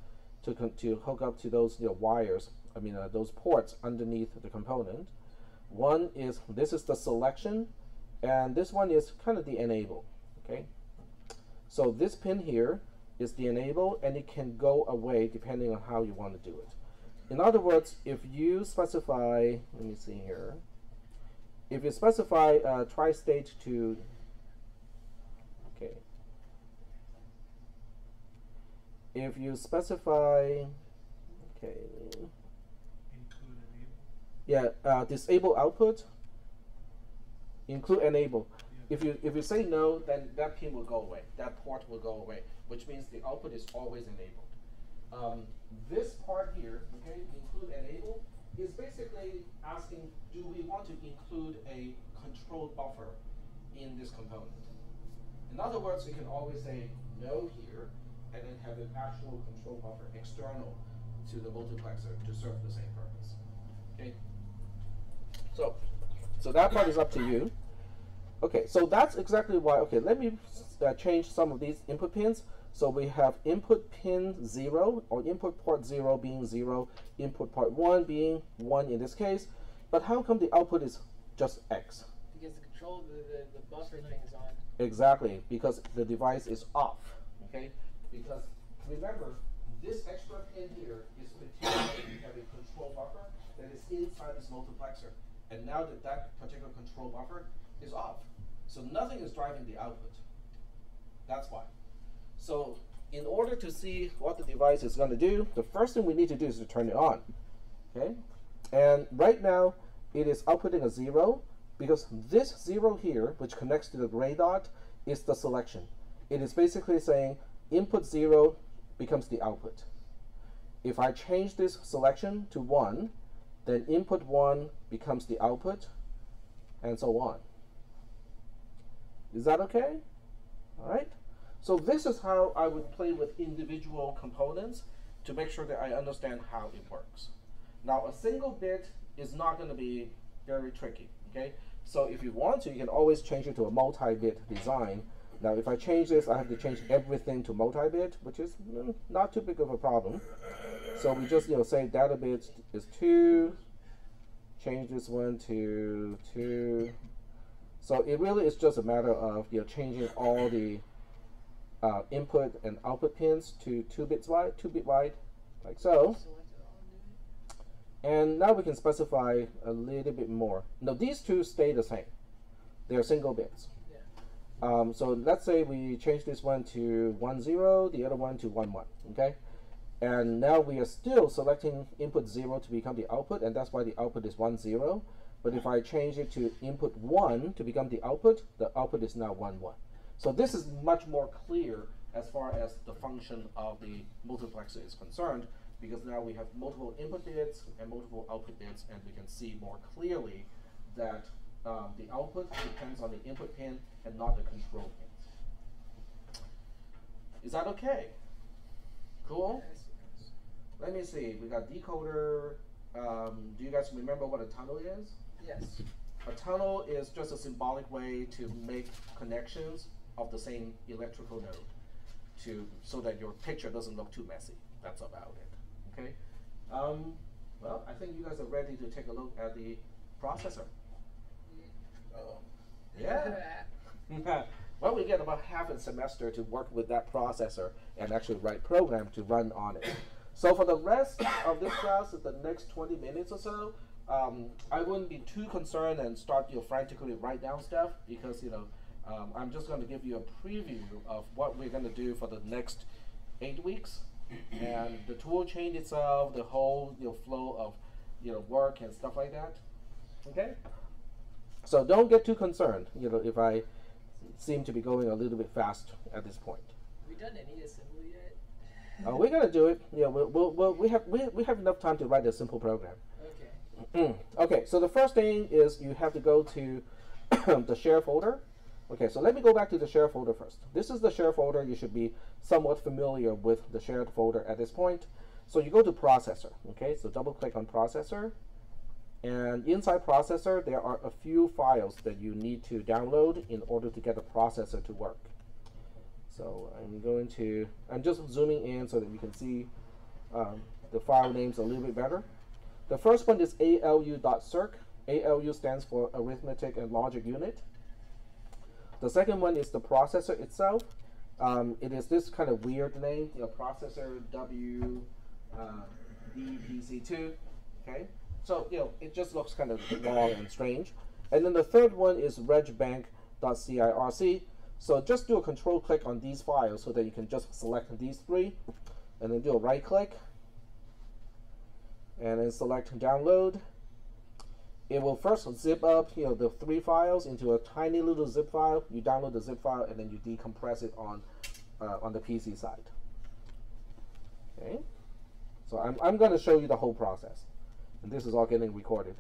to hook up to those wires, those ports underneath the component. One is, this is the selection, and this one is kind of the enable, okay? So this pin here is the enable, and it can go away depending on how you want to do it. In other words, if you specify, let me see here, if you specify tri-state to, okay, if you specify, okay, Include enable. yeah, disable output, include enable. Yeah. If you say no, then that pin will go away. That port will go away, which means the output is always enabled. This part here, okay, include enable, is basically asking, do we want to include a control buffer in this component. In other words, you can always say no here, and then have an actual control buffer external to the multiplexer to serve the same purpose. Okay. So that part is up to you. Okay, so that's exactly why. Okay, let me change some of these input pins. So we have input pin 0, or input port 0 being 0, input port 1 being 1 in this case. But how come the output is just X? Because the control, the buffer thing is on. Exactly, because the device is off. Okay, because remember, this extra pin here is potentially we have a control buffer that is inside this multiplexer. And now that particular control buffer is off. So nothing is driving the output. That's why. So in order to see what the device is going to do, the first thing we need to do is to turn it on. Okay? And right now, it is outputting a 0 because this 0 here, which connects to the gray dot, is the selection. It is basically saying input 0 becomes the output. If I change this selection to 1, then input 1 becomes the output, and so on. Is that okay? All right. So this is how I would play with individual components to make sure that I understand how it works. Now, a single bit is not going to be very tricky. Okay. So if you want to, you can always change it to a multi-bit design. Now, if I change this, I have to change everything to multi-bit, which is not too big of a problem. So we just say data bit is 2. Change this one to 2. So it really is just a matter of changing all the input and output pins to 2 bit wide, like so. And now we can specify a little bit more. Now these two stay the same. They're single bits. So let's say we change this one to 1 0, the other one to 1 1. Okay. And now we are still selecting input 0 to become the output, and that's why the output is 1 0. But if I change it to input 1 to become the output is now 1 1. So this is much more clear as far as the function of the multiplexer is concerned, because now we have multiple input bits and multiple output bits, and we can see more clearly that the output depends on the input pin and not the control pins. Is that okay? Cool? Let me see. We got decoder. Do you guys remember what a tunnel is? Yes. A tunnel is just a symbolic way to make connections of the same electrical node so that your picture doesn't look too messy. That's about it. Okay? Well, I think you guys are ready to take a look at the processor. Yeah. Well, we get about half a semester to work with that processor and actually write program to run on it. So for the rest of this class, the next 20 minutes or so, I wouldn't be too concerned and start frantically write down stuff, because I'm just going to give you a preview of what we're going to do for the next 8 weeks, and the tool chain itself, the whole flow of work and stuff like that. Okay. So don't get too concerned. If I seem to be going a little bit fast at this point. Have we done any assembly yet? We're gonna do it. Yeah, we have enough time to write a simple program. Okay. Okay. So the first thing is you have to go to the share folder. Okay. So let me go back to the share folder first. This is the share folder. You should be somewhat familiar with the shared folder at this point. So you go to processor. Okay. So double click on processor. And inside processor, there are a few files that you need to download in order to get the processor to work. So I'm just zooming in so that you can see the file names a little bit better. The first one is alu.circ. ALU stands for Arithmetic and Logic Unit. The second one is the processor itself. It is this kind of weird name, processor DPC2. Okay. So, it just looks kind of long and strange. And then the third one is regbank.circ. So just do a control click on these files so that you can just select these 3, and then do a right click, and then select download. It will first zip up, the 3 files into a tiny little zip file. You download the zip file, and then you decompress it on the PC side. Okay. So I'm going to show you the whole process. And this is all getting recorded.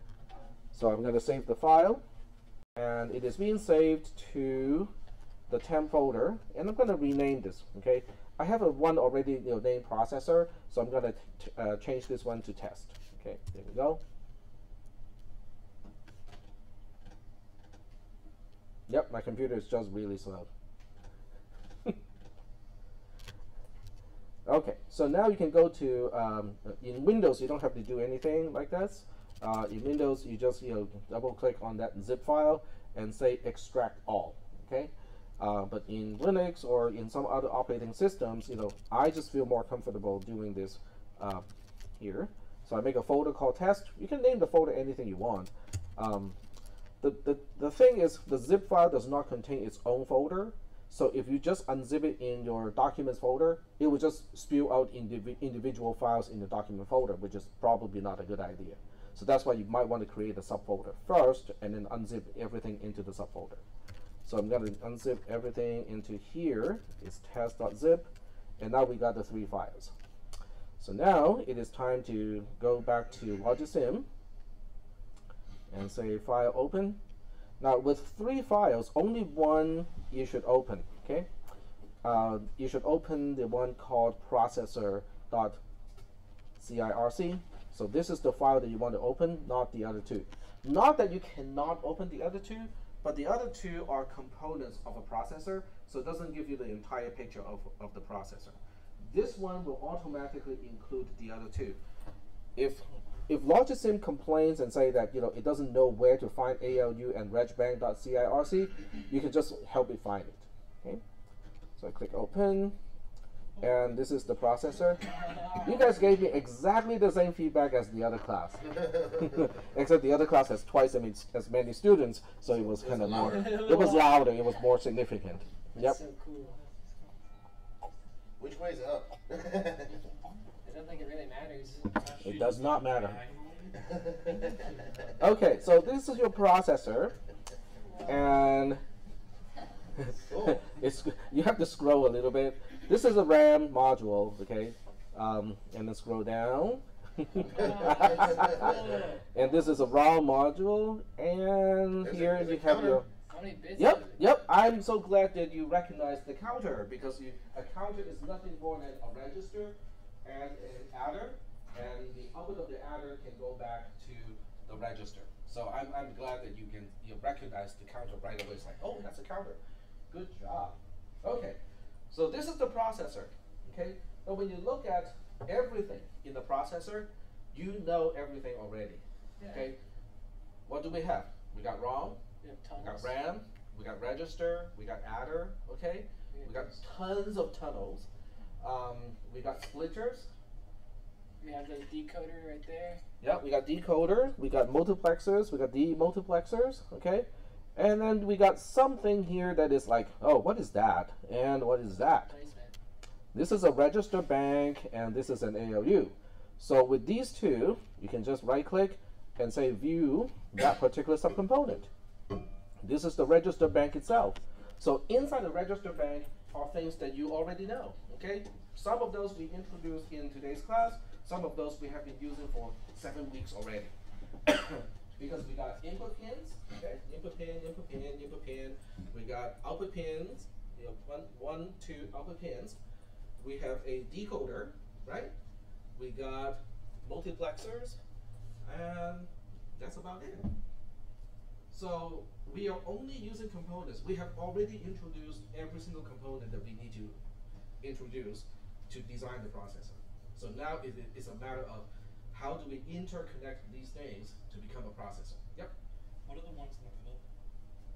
So I'm going to save the file. and it is being saved to the temp folder, and I'm going to rename this. Okay, I have a one already named processor, so I'm going to change this one to test. Okay, there we go. Yep, my computer is just really slow. Okay, so now you can go to in Windows. You don't have to do anything like this. In Windows, you just double click on that zip file and say extract all. Okay, but in Linux or in some other operating systems, I just feel more comfortable doing this here. So I make a folder called test. You can name the folder anything you want. The thing is, the zip file does not contain its own folder. So if you just unzip it in your documents folder, it will just spew out individual files in the document folder, which is probably not a good idea. So that's why you might want to create a subfolder first and then unzip everything into the subfolder. So I'm going to unzip everything into here. It's test.zip, and now we got the 3 files. So now it is time to go back to Logisim and say file open. Now with 3 files, only one you should open. Okay, you should open the one called processor.circ. So this is the file that you want to open, not the other 2. Not that you cannot open the other 2, but the other 2 are components of a processor, so it doesn't give you the entire picture of the processor. This one will automatically include the other 2. If Logisim complains and say that it doesn't know where to find ALU and regbank.circ, you can just help it find it. Okay, so I click open, and this is the processor. You guys gave me exactly the same feedback as the other class, except the other class has twice as many students, so it was kind of more. It was louder. It was more significant. Yep. So cool. Which way's up? I don't think it really matters. It does not matter. Okay, so this is your processor, and you have to scroll a little bit. This is a RAM module, okay, and then scroll down. And this is a ROM module, and here you have your. Yep. I'm so glad that you recognize the counter, because a counter is nothing more than a register and an adder, and the output of the adder can go back to the register. So I'm glad that you recognize the counter right away. It's like, oh, that's a counter. Good job. Okay, so this is the processor. Okay, but when you look at everything in the processor, you know everything already. Yeah. Okay, what do we have? We got ROM. We got RAM, we got register, we got adder, okay? We got tons of tunnels. We got splitters. We have the decoder right there. Yep, we got decoder, we got multiplexers, we got demultiplexers, okay? And then we got something here that is like, oh, what is that? And what is that? This is a register bank, and this is an ALU. So with these 2, you can just right click and say view that particular subcomponent. This is the register bank itself. So inside the register bank are things that you already know, okay? Some of those we introduced in today's class. Some of those we have been using for 7 weeks already. Because we got input pins, okay? Input pin, input pin, input pin. We got output pins, one, 2 output pins. We have a decoder, right? We got multiplexers, and that's about it. So we are only using components. We have already introduced every single component that we need to introduce to design the processor. So now it is a matter of how do we interconnect these things to become a processor. Yep. What are the ones in the middle?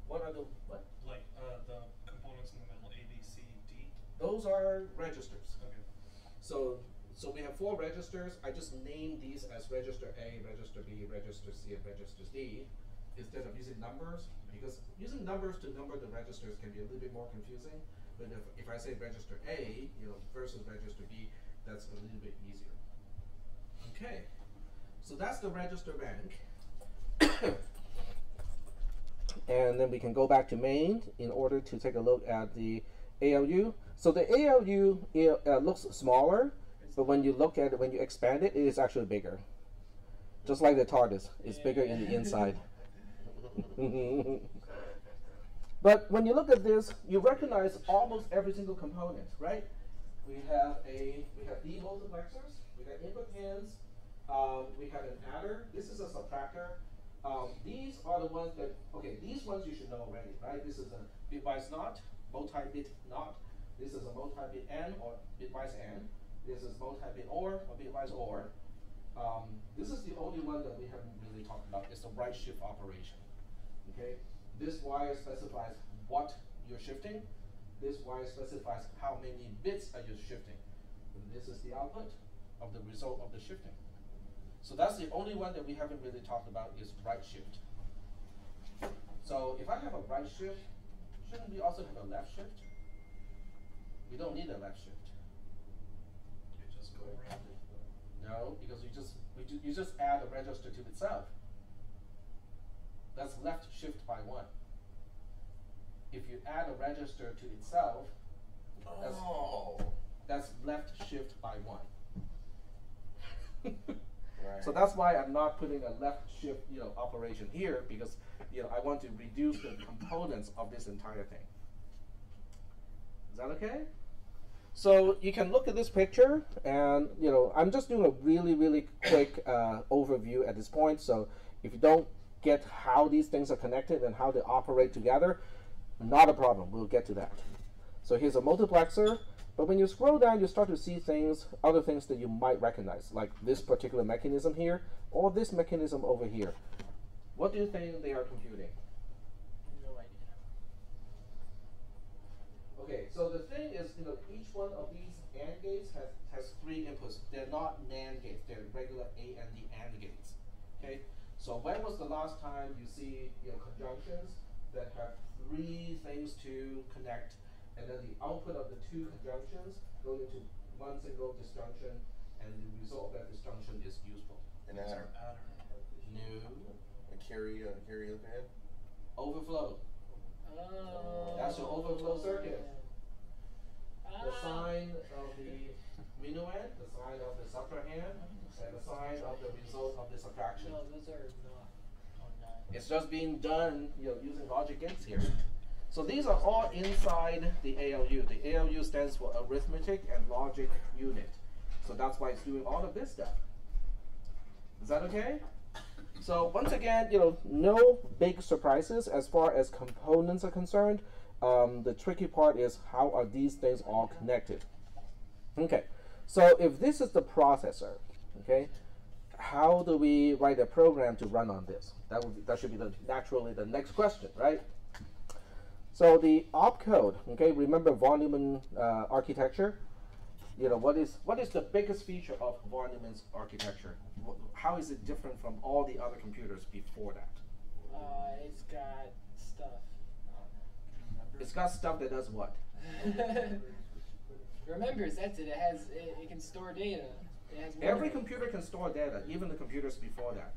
What are the what? Like the components in the middle, A, B, C, D? Those are registers. Okay. So we have 4 registers. I just named these as register A, register B, register C, and register D, instead of using numbers, because using numbers to number the registers can be a little bit more confusing. But if I say register A, versus register B, that's a little bit easier. Okay, so that's the register bank. And then we can go back to main in order to take a look at the ALU. So the ALU looks smaller, but when you look at it, when you expand it, it is actually bigger. Just like the TARDIS, it's bigger in the inside. But when you look at this, you recognize almost every single component, right? We have demultiplexers, we have input pins, we have an adder. This is a subtractor. These are the ones that, okay, these ones you should know already, right? This is a bitwise NOT, multi-bit NOT. This is a multi-bit AND or bitwise AND. This is multi-bit OR or bitwise OR. This is the only one that we haven't really talked about. It's the right shift operation. Okay, this wire specifies what you're shifting. This wire specifies how many bits are you shifting. And this is the output of the result of the shifting. So that's the only one that we haven't really talked about is right shift. So if I have a right shift, shouldn't we also have a left shift? We don't need a left shift. You just go around it. No, because you just add a register to itself. That's left shift by 1. If you add a register to itself, that's left shift by 1. Right. So that's why I'm not putting a left shift, operation here, because I want to reduce the components of this entire thing. Is that okay? So you can look at this picture, and I'm just doing a really quick overview at this point. So if you don't get how these things are connected and how they operate together, not a problem. We'll get to that. So here's a multiplexer. But when you scroll down, you start to see other things that you might recognize, like this particular mechanism here, or this mechanism over here. What do you think they are computing? No idea. Okay, so the thing is, each one of these AND gates has 3 inputs. They're not NAND gates. They're regular A and the AND gates. Okay, so when was the last time you see conjunctions that have 3 things to connect? And then the output of the 2 conjunctions go into 1 single disjunction, and the result of that disjunction is useful. An adder. No. A carry overhead. Overflow. Oh. That's your overflow circuit. The Ah. sign of the minuend, the sign of the subtrahend, and the sign of the result of the subtraction. No, those are not. Oh, no. It's just being done, using logic gates here. So these are all inside the ALU. The ALU stands for Arithmetic and Logic Unit. So that's why it's doing all of this stuff. Is that okay? So once again, no big surprises as far as components are concerned. The tricky part is how are these things all connected? Okay, so if this is the processor, okay, how do we write a program to run on this? That should be naturally the next question, right? So the opcode, okay, remember von Neumann architecture? What is the biggest feature of von Neumann's architecture? How is it different from all the other computers before that? It's got stuff. It's got stuff that does what? Remembers, that's it. It can store data. It has Every computer can store data, even the computers before that.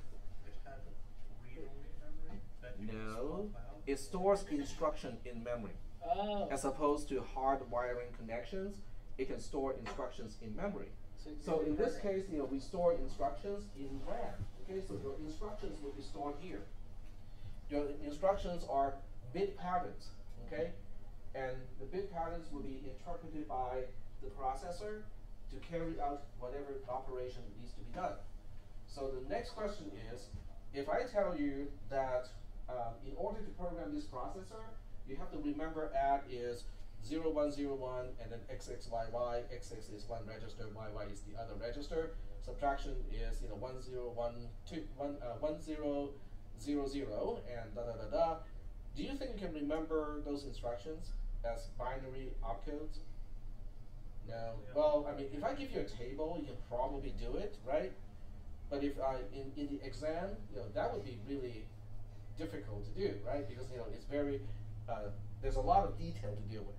It had read-only memory that you can No, swap out. it stores instruction in memory. Oh. As opposed to hard wiring connections, it can store instructions in memory. So in this case, we store instructions in RAM. Okay, so your instructions will be stored here. Your instructions are bit patterns, okay? And the bit patterns will be interpreted by the processor to carry out whatever operation needs to be done. So the next question is, if I tell you that in order to program this processor, you have to remember add is 0101 and then XXYY, XX is one register, YY is the other register. Subtraction is 1000 and da da da da. Do you think you can remember those instructions as binary opcodes? No. Yeah. Well, I mean, if I give you a table, you can probably do it, right? But if in the exam, that would be really difficult to do, right? Because it's very there's a lot of detail to deal with.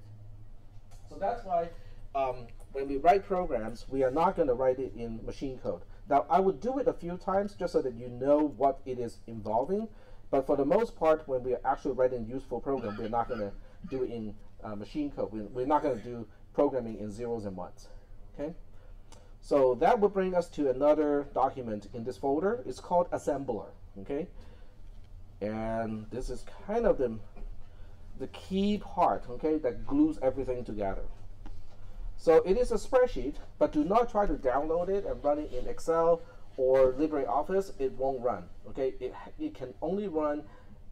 So that's why when we write programs, we are not going to write it in machine code. Now, I would do it a few times just so that you know what it is involving. But for the most part, when we are actually writing a useful program, we're not going to do it in machine code. We're not going to do programming in zeros and ones. Okay? So that will bring us to another document in this folder. It's called assembler. Okay? And this is kind of the the key part, okay, that glues everything together. So it is a spreadsheet, but do not try to download it and run it in Excel or LibreOffice. It won't run, okay? It can only run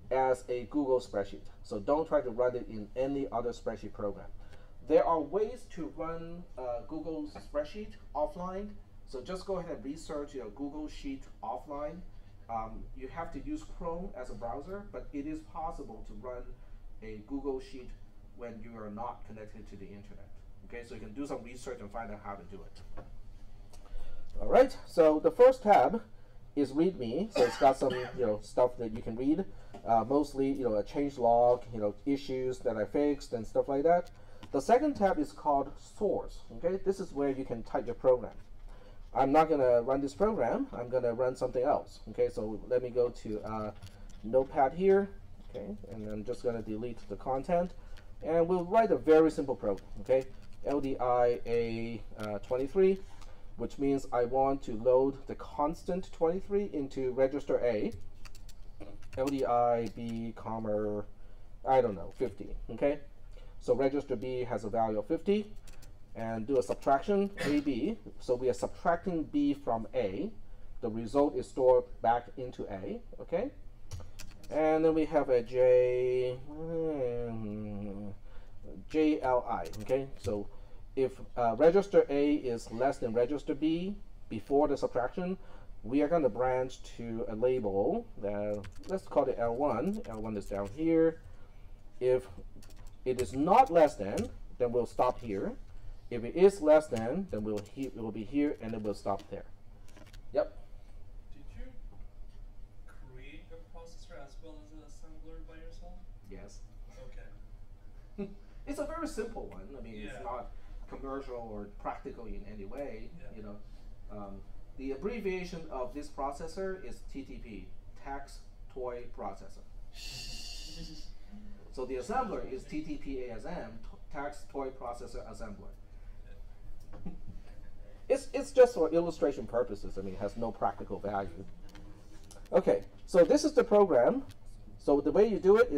as a Google spreadsheet. So don't try to run it in any other spreadsheet program. There are ways to run Google spreadsheet offline. So just go ahead and research your Google Sheet offline. You have to use Chrome as a browser, but it is possible to run a Google Sheet when you are not connected to the internet. Okay, so you can do some research and find out how to do it. All right, so the first tab is README, so it's got some stuff that you can read, mostly a change log, issues that I fixed and stuff like that. The second tab is called Source. Okay, this is where you can type your program. I'm not going to run this program. I'm going to run something else. Okay, so let me go to Notepad here. Okay, and I'm just going to delete the content, and we'll write a very simple program. Okay, LDI A23, which means I want to load the constant 23 into register A. LDI B, comma, I don't know, 50. Okay, so register B has a value of 50. And do a subtraction, AB. So we are subtracting B from A. The result is stored back into A, okay? And then we have a JLI, okay? So if register A is less than register B before the subtraction, we are going to branch to a label that, let's call it L1. L1 is down here. If it is not less than, then we'll stop here. If it is less than, then it will be here, and it will stop there. Yep. Did you create a processor as well as an assembler by yourself? Yes. Okay. It's a very simple one. I mean, yeah. It's not commercial or practical in any way. Yeah. The abbreviation of this processor is TTP, Tax Toy Processor. So the assembler is TTP-ASM, Tax Toy Processor Assembler. It's just for illustration purposes. I mean, it has no practical value. Okay, so this is the program. So the way you do it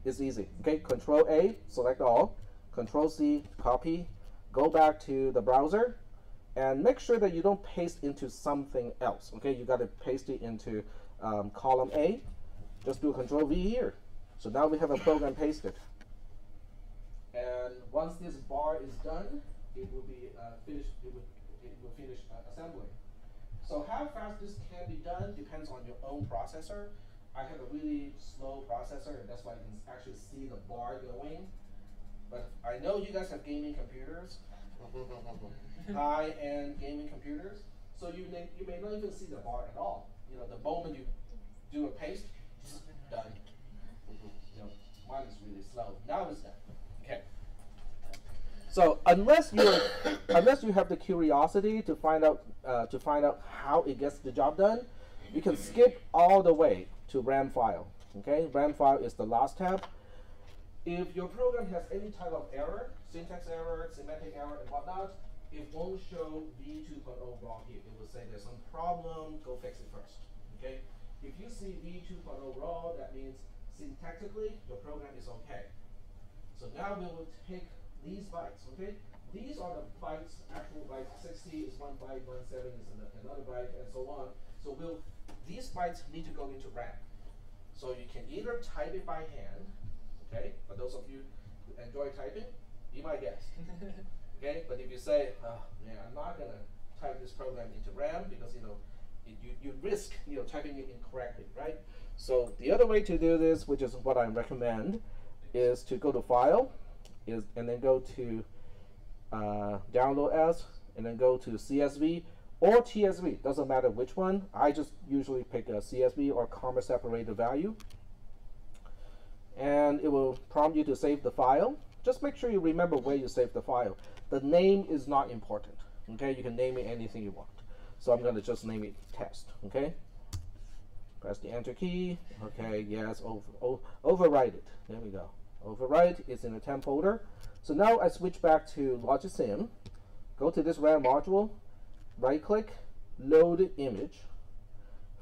is easy. Okay, Control A, select all. Control C, copy. Go back to the browser, and make sure that you don't paste into something else. Okay, you got to paste it into column A. Just do Control V here. So now we have a program pasted. And once this bar is done, it will be finished. It will finish assembling. So how fast this can be done depends on your own processor. I have a really slow processor, and that's why you can actually see the bar going. But I know you guys have gaming computers, high-end gaming computers. So you may not even see the bar at all. The moment you do a paste, done. Mine is really slow. Now it's done. Okay. So unless you have the curiosity to find out how it gets the job done, you can skip all the way to RAM file. Okay, RAM file is the last tab. If your program has any type of error, syntax error, semantic error, and whatnot, it won't show V2.0 raw here. It will say there's some problem. Go fix it first. Okay. If you see V2.0 raw, that means syntactically your program is okay. So now we will take these bytes, okay? These are the bytes, actual bytes. 60 is one byte, 17 is another byte, and so on. So these bytes need to go into RAM. So you can either type it by hand, okay? For those of you who enjoy typing, be my guest, okay? But if you say, oh man, I'm not gonna type this program into RAM because you risk typing it incorrectly, right? So the other way to do this, which is what I recommend, is to go to File, and then go to Download As, and then go to CSV or TSV. Doesn't matter which one. I just usually pick a CSV or comma separated value, and it will prompt you to save the file. Just make sure you remember where you save the file. The name is not important. Okay, you can name it anything you want. So I'm going to just name it test. Okay. Press the Enter key. Okay, yes, overwrite it. There we go. Overwrite is in the temp folder. So now I switch back to LogicSim. Go to this RAM module, right click, load image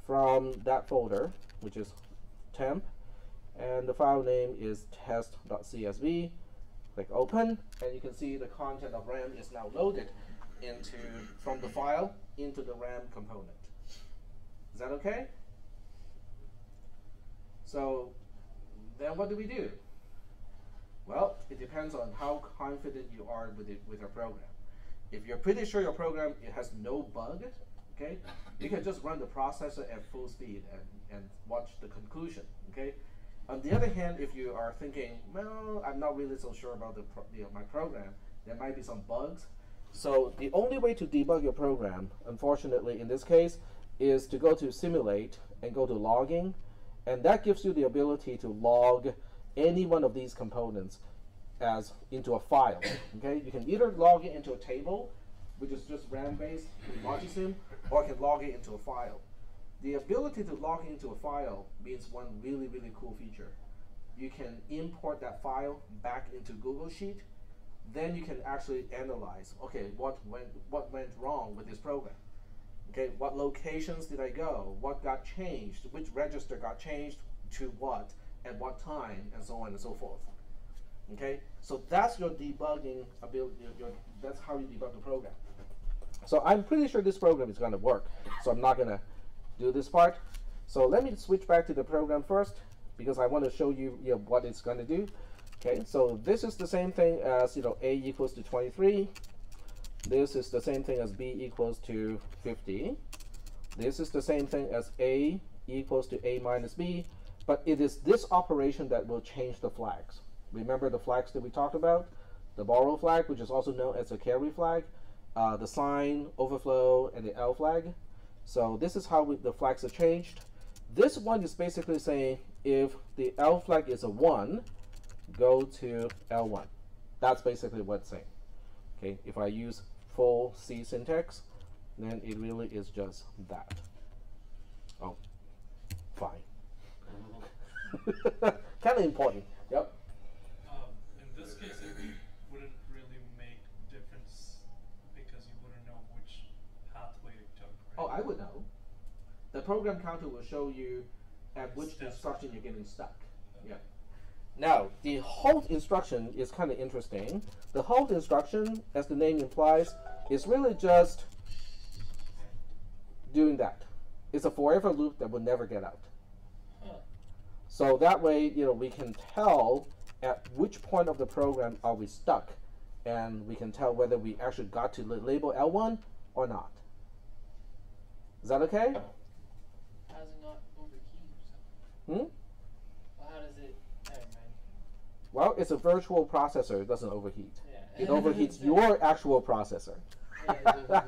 from that folder, which is temp, and the file name is test.csv. Click open, and you can see the content of RAM is now loaded from the file into the RAM component. Is that okay? So then what do we do? Well, it depends on how confident you are with your program. If you're pretty sure your program has no bug, okay, you can just run the processor at full speed and watch the conclusion, okay? On the other hand, if you are thinking, well, I'm not really so sure about my program, there might be some bugs. So the only way to debug your program, unfortunately in this case, is to go to Simulate and go to Logging, and that gives you the ability to log any one of these components as into a file. Okay, you can either log it into a table, which is just RAM-based Multisim, or you can log it into a file. The ability to log into a file means one really, really cool feature. You can import that file back into Google Sheet. Then you can actually analyze, okay, what went wrong with this program? Okay, what locations did I go? What got changed? Which register got changed to what, at what time, and so on and so forth. Okay, so that's your debugging ability. That's how you debug the program. So I'm pretty sure this program is going to work. So I'm not going to do this part. So let me switch back to the program first, because I want to show you, what it's going to do. Okay, so this is the same thing as A equals to 23. This is the same thing as B equals to 50. This is the same thing as A equals to A minus B, but it is this operation that will change the flags. Remember the flags that we talked about? The borrow flag, which is also known as a carry flag, the sign, overflow, and the L flag. So this is how the flags are changed. This one is basically saying if the L flag is a 1, go to L1. That's basically what it's saying. Okay, if I use full C syntax, then it really is just that. Oh, fine. Kind of important. Yep. In this case, it wouldn't really make difference because you wouldn't know which pathway it took, right? Oh, I would know. The program counter will show you at which instruction you're getting stuck. Okay. Yeah. Now, the halt instruction is kind of interesting. The halt instruction, as the name implies, is really just doing that. It's a forever loop that will never get out. So that way, we can tell at which point of the program are we stuck, and we can tell whether we actually got to label L1 or not. Is that okay? How does it not overheat or Hmm? something? Well, how does it? Never mind. Well, it's a virtual processor. It doesn't overheat. Yeah. It overheats your actual processor. Yeah,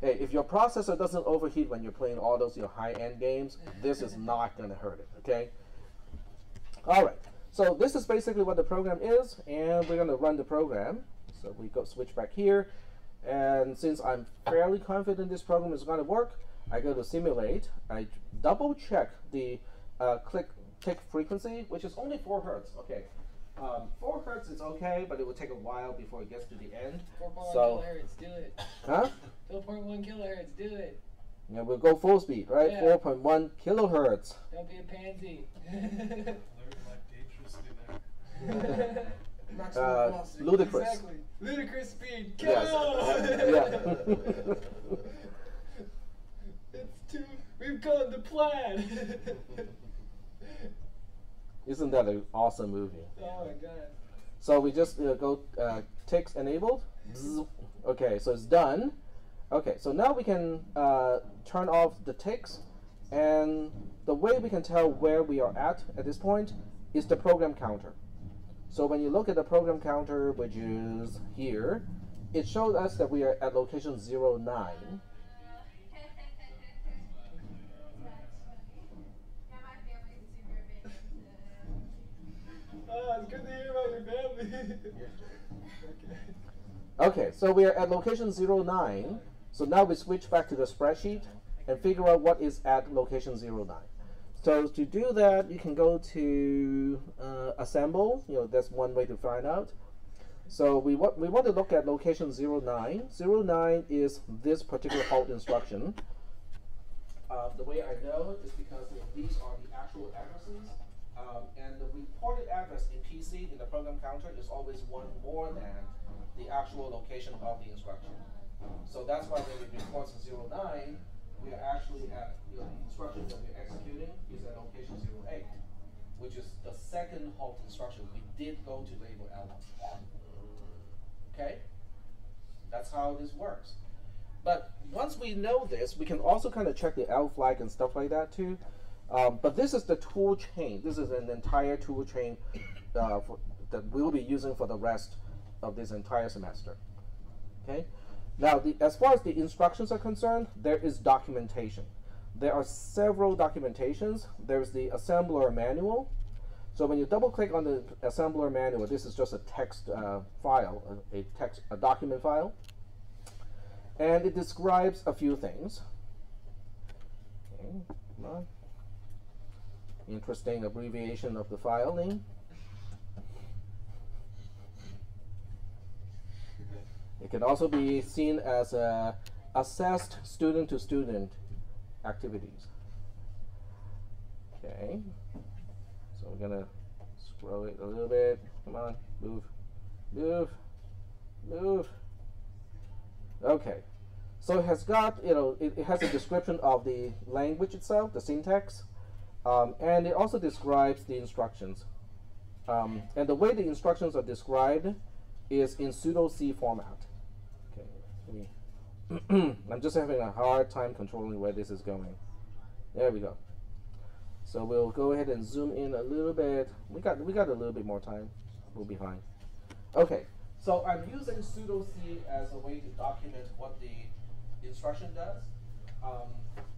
Hey, if your processor doesn't overheat when you're playing all those high-end games, this is not going to hurt it, okay? All right, so this is basically what the program is, and we're going to run the program. So we go switch back here, and since I'm fairly confident this program is going to work, I go to Simulate. I double-check the tick frequency, which is only 4 Hertz. Okay, 4 Hertz is okay, but it will take a while before it gets to the end. 4.1 So, kilohertz, do it. huh? 4.1 kilohertz, do it. Yeah, we'll go full speed, right? Yeah. 4.1 kilohertz. Don't be a pansy. Ludicrous. Exactly. Ludicrous speed. Go! Yes. Yeah. It's too. We've gone to plan. Isn't that an awesome movie? Oh my god. So we just go ticks enabled. Bzz. Okay, so it's done. Okay, so now we can turn off the ticks, and the way we can tell where we are at this point is the program counter. So when you look at the program counter, which is here, it shows us that we are at location 09. Oh, it's good to hear about your family. Okay, so we are at location 09. So now we switch back to the spreadsheet and figure out what is at location 09. So to do that, you can go to assemble. That's one way to find out. So we want to look at location 09. 09 is this particular halt instruction. The way I know is because these are the actual addresses, and the reported address in PC in the program counter is always one more than the actual location of the instruction. So that's why when it reports 09, we are actually at the instruction that we're executing is at location 08, which is the second halt instruction. We did go to label L1. Okay? That's how this works. But once we know this, we can also kind of check the L flag and stuff like that too. But this is the tool chain. This is an entire tool chain that we'll be using for the rest of this entire semester. Okay. Now, as far as the instructions are concerned, there is documentation. There are several documentations. There's the assembler manual. So when you double-click on the assembler manual, this is just a text file, a document file. And it describes a few things. Okay, come on. Interesting abbreviation of the file name. It can also be seen as assessed student-to-student activities. Okay, so we're gonna scroll it a little bit. Come on, move, move, move. Okay, so it has got, it has a description of the language itself, the syntax, and it also describes the instructions. And the way the instructions are described is in pseudo-C format. Okay, I'm just having a hard time controlling where this is going. There we go. So we'll go ahead and zoom in a little bit. We got a little bit more time. We'll be fine. Okay. So I'm using pseudo-C as a way to document what the instruction does.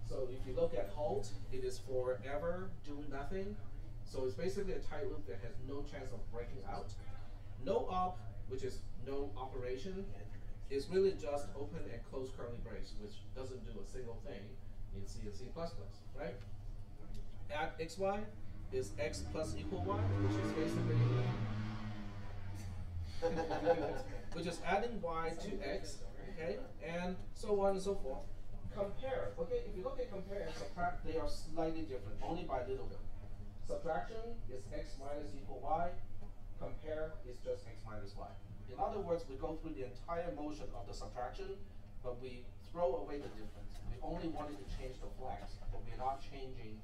So if you look at halt, it is forever do nothing. So it's basically a tight loop that has no chance of breaking out. No op, which is no operation, is really just open and close curly brace, which doesn't do a single thing in C and C++, right? Add xy is x plus equal y, which is basically which is adding y to x, okay, and so on and so forth. Compare, okay, if you look at compare and subtract, they are slightly different, only by a little bit. Subtraction is x minus equal y, compare is just x minus y. In other words, we go through the entire motion of the subtraction, but we throw away the difference. We only wanted to change the flags, but we're not changing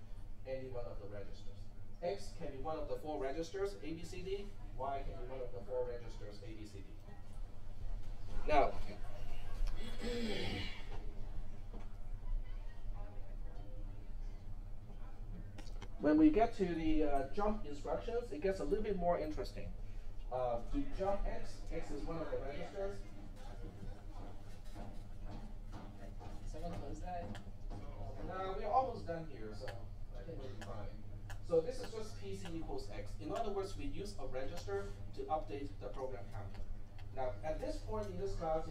any one of the registers. X can be one of the 4 registers, A, B, C, D. Y can be one of the 4 registers, A, B, C, D. Now, when we get to the jump instructions, it gets a little bit more interesting. To jump X, X is one of the registers. Someone close that? No, we're almost done here, so I think we'll be fine. So this is just PC equals X. In other words, we use a register to update the program counter. Now, at this point in this class,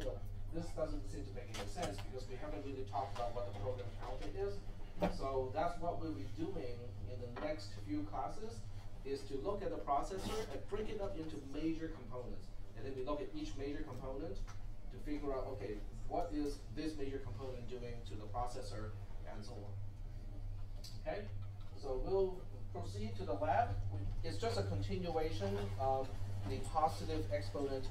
this doesn't seem to make any sense because we haven't really talked about what the program counter is. So that's what we'll be doing in the next few classes, is to look at the processor and break it up into major components. And then we look at each major component to figure out, okay, what is this major component doing to the processor and so on. Okay, so we'll proceed to the lab. It's just a continuation of the positive exponent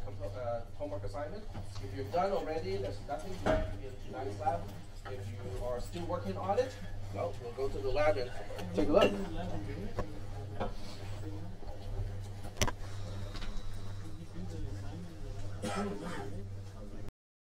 homework assignment. If you're done already, there's nothing left in tonight's lab. If you are still working on it, well, we'll go to the lab and take a look.